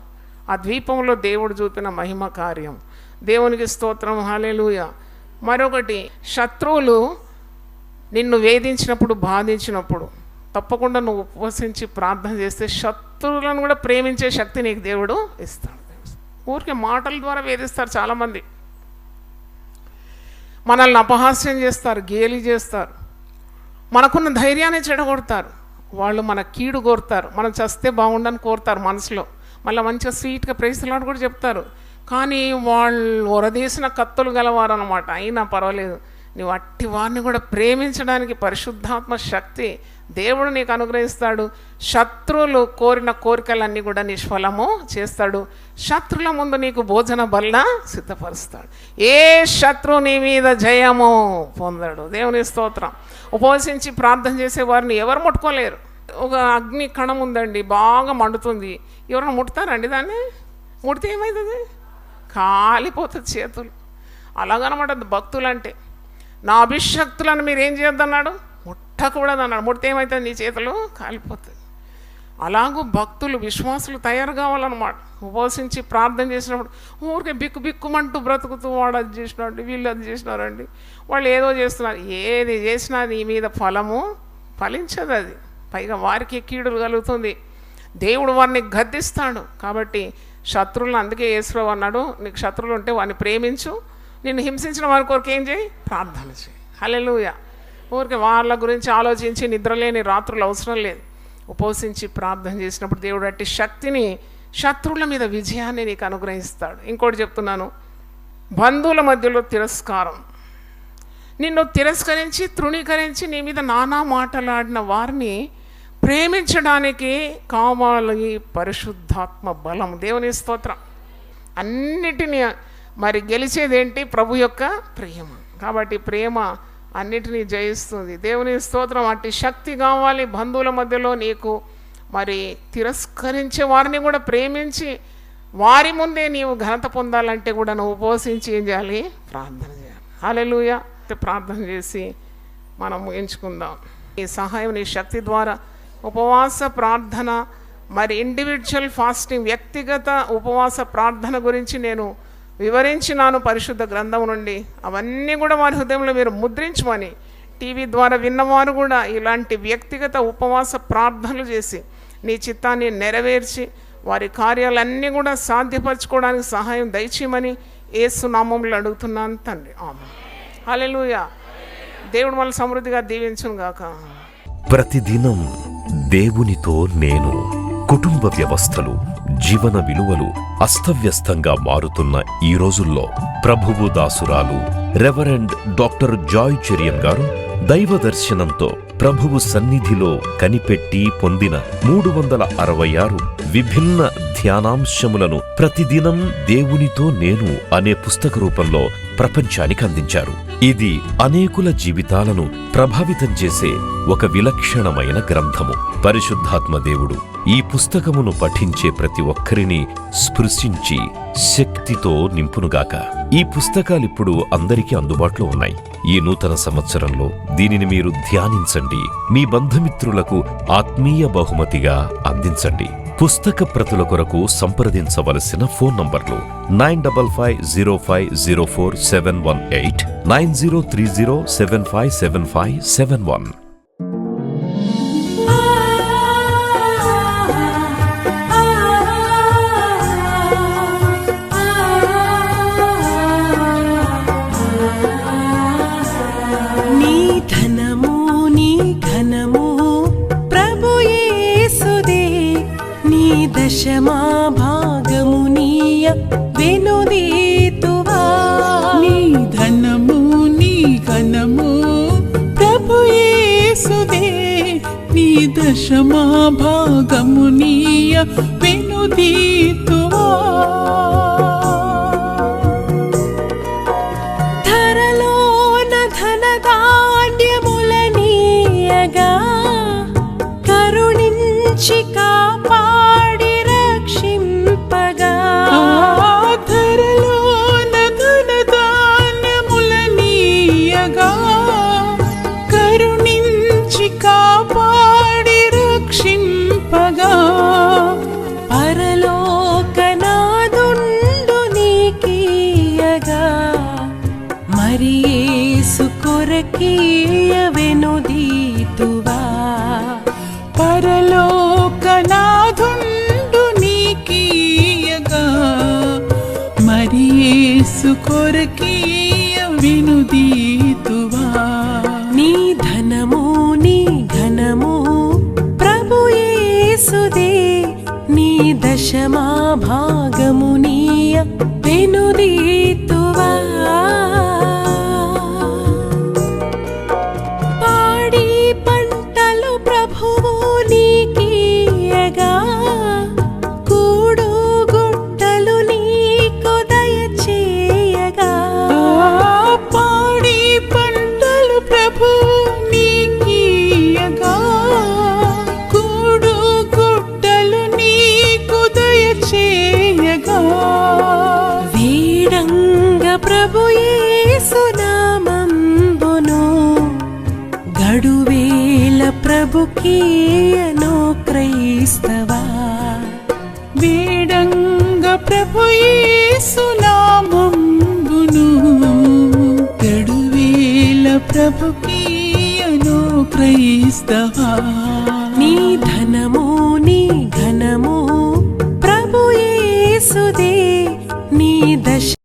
ఆ ద్వీపంలో దేవుడు చూపిన మహిమ కార్యం. దేవునికి స్తోత్రం. హల్లెలూయా. మరొకటి, శత్రువులు నిన్ను వేధించినప్పుడు, బాధించినప్పుడు తప్పకుండా నువ్వు ఉపవసించి ప్రార్థన చేస్తే శత్రువులను కూడా ప్రేమించే శక్తి నీకు దేవుడు ఇస్తాడు. ఊరికే మాటల ద్వారా వేధిస్తారు చాలామంది, మనల్ని అపహాస్యం చేస్తారు, గేలి చేస్తారు, మనకున్న ధైర్యాన్ని చెడగొడతారు. వాళ్ళు మన కీడు కోరుతారు, మనం చస్తే బాగుండని కోరుతారు మనసులో. మళ్ళీ మంచిగా స్వీట్గా ప్రైజ్లాడు కూడా చెప్తారు. కానీ వాళ్ళు ఒరదీసిన కత్తులు గలవారు అనమాట. అయినా పర్వాలేదు, నువ్వు అట్టి వారిని కూడా ప్రేమించడానికి పరిశుద్ధాత్మ శక్తి దేవుడు నీకు అనుగ్రహిస్తాడు. శత్రువులు కోరిన కోరికలన్నీ కూడా నిష్ఫలము చేస్తాడు. శత్రుల ముందు నీకు భోజన బల్ల సిద్ధపరుస్తాడు. ఏ శత్రువు నీ మీద జయము పొందడు. దేవుని స్తోత్రం. ఉపవసించి ప్రార్థన చేసే వారిని ఎవరు ముట్టుకోలేరు. ఒక అగ్ని కణం ఉందండి, బాగా మండుతుంది, ఎవరైనా ముడతారండి? దాన్ని ముడితే ఏమవుతుంది? కాలిపోతుంది చేతులు. అలాగనమాట భక్తులంటే. నా అభిషక్తులను మీరు ఏం చేయొద్దన్నాడు? ముట్టకూడదు అన్నాడు. ముడితే ఏమవుతుంది? నీ చేతులు కాలిపోతుంది. అలాగూ భక్తులు, విశ్వాసులు తయారు కావాలన్నమాట. ఉపవసించి ప్రార్థన చేసినప్పుడు ఊరికే బిక్కు బిక్కుమంటూ బ్రతుకుతూ వాడు అది చేసినాడు, వీళ్ళు అది చేసినారండి, వాళ్ళు ఏదో చేస్తున్నారు. ఏది చేసినా నీ మీద ఫలము ఫలించదు. అది పైగా వారికి కీడులు కలుగుతుంది. దేవుడు వారిని గద్దిస్తాడు. కాబట్టి శత్రువులను, అందుకే యేసుప్రభువు అన్నాడు, నీకు శత్రువులు ఉంటే వారిని ప్రేమించు, నిన్ను హింసించిన వారి కొరకు ఏం చేయి? ప్రార్థన చేయి. హల్లెలూయా. ఊరికే వాళ్ళ గురించి ఆలోచించి నిద్రలేని రాత్రులు అవసరం లేదు. ఉపవసించి ప్రార్థన చేసినప్పుడు దేవుడు అట్టి శక్తిని, శత్రువుల మీద విజయాన్ని నీకు అనుగ్రహిస్తాడు. ఇంకోటి చెప్తున్నాను, బంధువుల మధ్యలో తిరస్కారం. నిన్ను తిరస్కరించి, తృణీకరించి నీ మీద నానా మాటలాడిన వారిని ప్రేమించడానికి కావాలి పరిశుద్ధాత్మ బలం. దేవుని స్తోత్రం. అన్నిటినీ మరి గెలిచేదేంటి? ప్రభు యొక్క ప్రేమ. కాబట్టి ప్రేమ అన్నిటినీ జయిస్తుంది. దేవుని స్తోత్రం. అట్టి శక్తి కావాలి బంధువుల మధ్యలో నీకు. మరి తిరస్కరించే వారిని కూడా ప్రేమించి వారి ముందే నీవు ఘనత పొందాలంటే కూడా నువ్వు ఉపవసించి ఏం చేయాలి? ప్రార్థన చేయాలి. హల్లెలూయా. ప్రార్థన చేసి మనం ముగించుకుందాం. ఈ సహాయం నీ శక్తి ద్వారా ఉపవాస ప్రార్థన, మరి ఇండివిజువల్ ఫాస్టింగ్, వ్యక్తిగత ఉపవాస ప్రార్థన గురించి నేను వివరించినాను పరిశుద్ధ గ్రంథం నుండి. అవన్నీ కూడా వారి హృదయంలో మీరు ముద్రించమని, టీవీ ద్వారా విన్నవారు కూడా ఇలాంటి వ్యక్తిగత ఉపవాస ప్రార్థనలు చేసి నీ చిత్తాన్ని నెరవేర్చి వారి కార్యాలన్నీ కూడా సాధ్యపరచుకోవడానికి సహాయం దయచేయమని యేసు నామములో అడుగుతున్నాను తండ్రి. ఆమేన్. హల్లెలూయా. దేవుడు మనల్ని సమృద్ధిగా దీవించును గాక. ప్రతిదినం దేవునితో నేను. కుటుంబ వ్యవస్థలు, జీవన విలువలు అస్తవ్యస్తంగా మారుతున్న ఈ రోజుల్లో ప్రభువు దాసురాలు రెవరెండ్ డాక్టర్ జాయ్ చెరియన్ గారు దైవ దర్శనంతో ప్రభువు సన్నిధిలో కనిపెట్టి పొందిన 366 విభిన్న ధ్యానాంశములను ప్రతిదినం దేవునితో నేను అనే పుస్తక రూపంలో ప్రపంచానికి అందించారు. ఇది అనేకుల జీవితాలను ప్రభావితం చేసే ఒక విలక్షణమైన గ్రంథము. పరిశుద్ధాత్మ దేవుడు ఈ పుస్తకమును పఠించే ప్రతి ఒక్కరిని స్పృశించి శక్తితో నింపునుగాక. ఈ పుస్తకాలిప్పుడు అందరికీ అందుబాటులో ఉన్నాయి. ఈ నూతన సంవత్సరంలో దీనిని మీరు ధ్యానించండి, మీ బంధుమిత్రులకు ఆత్మీయ బహుమతిగా అందించండి. పుస్తక ప్రతుల కొరకు సంప్రదించవలసిన ఫోన్ నంబర్లు 9550504718, 9030757571. దశమా భాగమునీయ వెనుదీతువా. నీ ధనము నీ ఘనము ప్రభు యేసుదే, నీ దశమా భాగమునీయ వెనుదీతువా. ధరలోన ధనధాన్యములనీయగా కరుణించి కాపాడి రక్షింపగా. ధరలోన ధనధాన్యములనీయగా కరుణించి కాపాడి రక్షింపగా. పరలోకనాదుండు నీకీయగా మరి యేసు కొరకీయ వెనుదీతువా. పరలోకనాథుండు నీకీయగా మరి యేసు కొరకీయ వెనుదీతువా. నీ ధనము నీ ఘనము ప్రభు యేసుదే, నీ దశమా భాగమునీయ వెనుదీతువా. పాడి పంటలు ప్రభువు నీకీయగా కూడు గుట్టలు నీకు దయచేయగా. పాడి పంటలు ప్రభు నీకీయగా కూడు గుట్టలు నీకు దయచేయగా. వీడంగ ప్రభు యేసు నామంబును గడువేల ప్రభుకీయను క్రైస్తవా. వేడంగ ప్రభు యేసు నామంబును గడువేల ప్రభుకీయను క్రైస్తవా. నీ ధనము నీ ఘనము ప్రభు యేసుదే, నీ దశ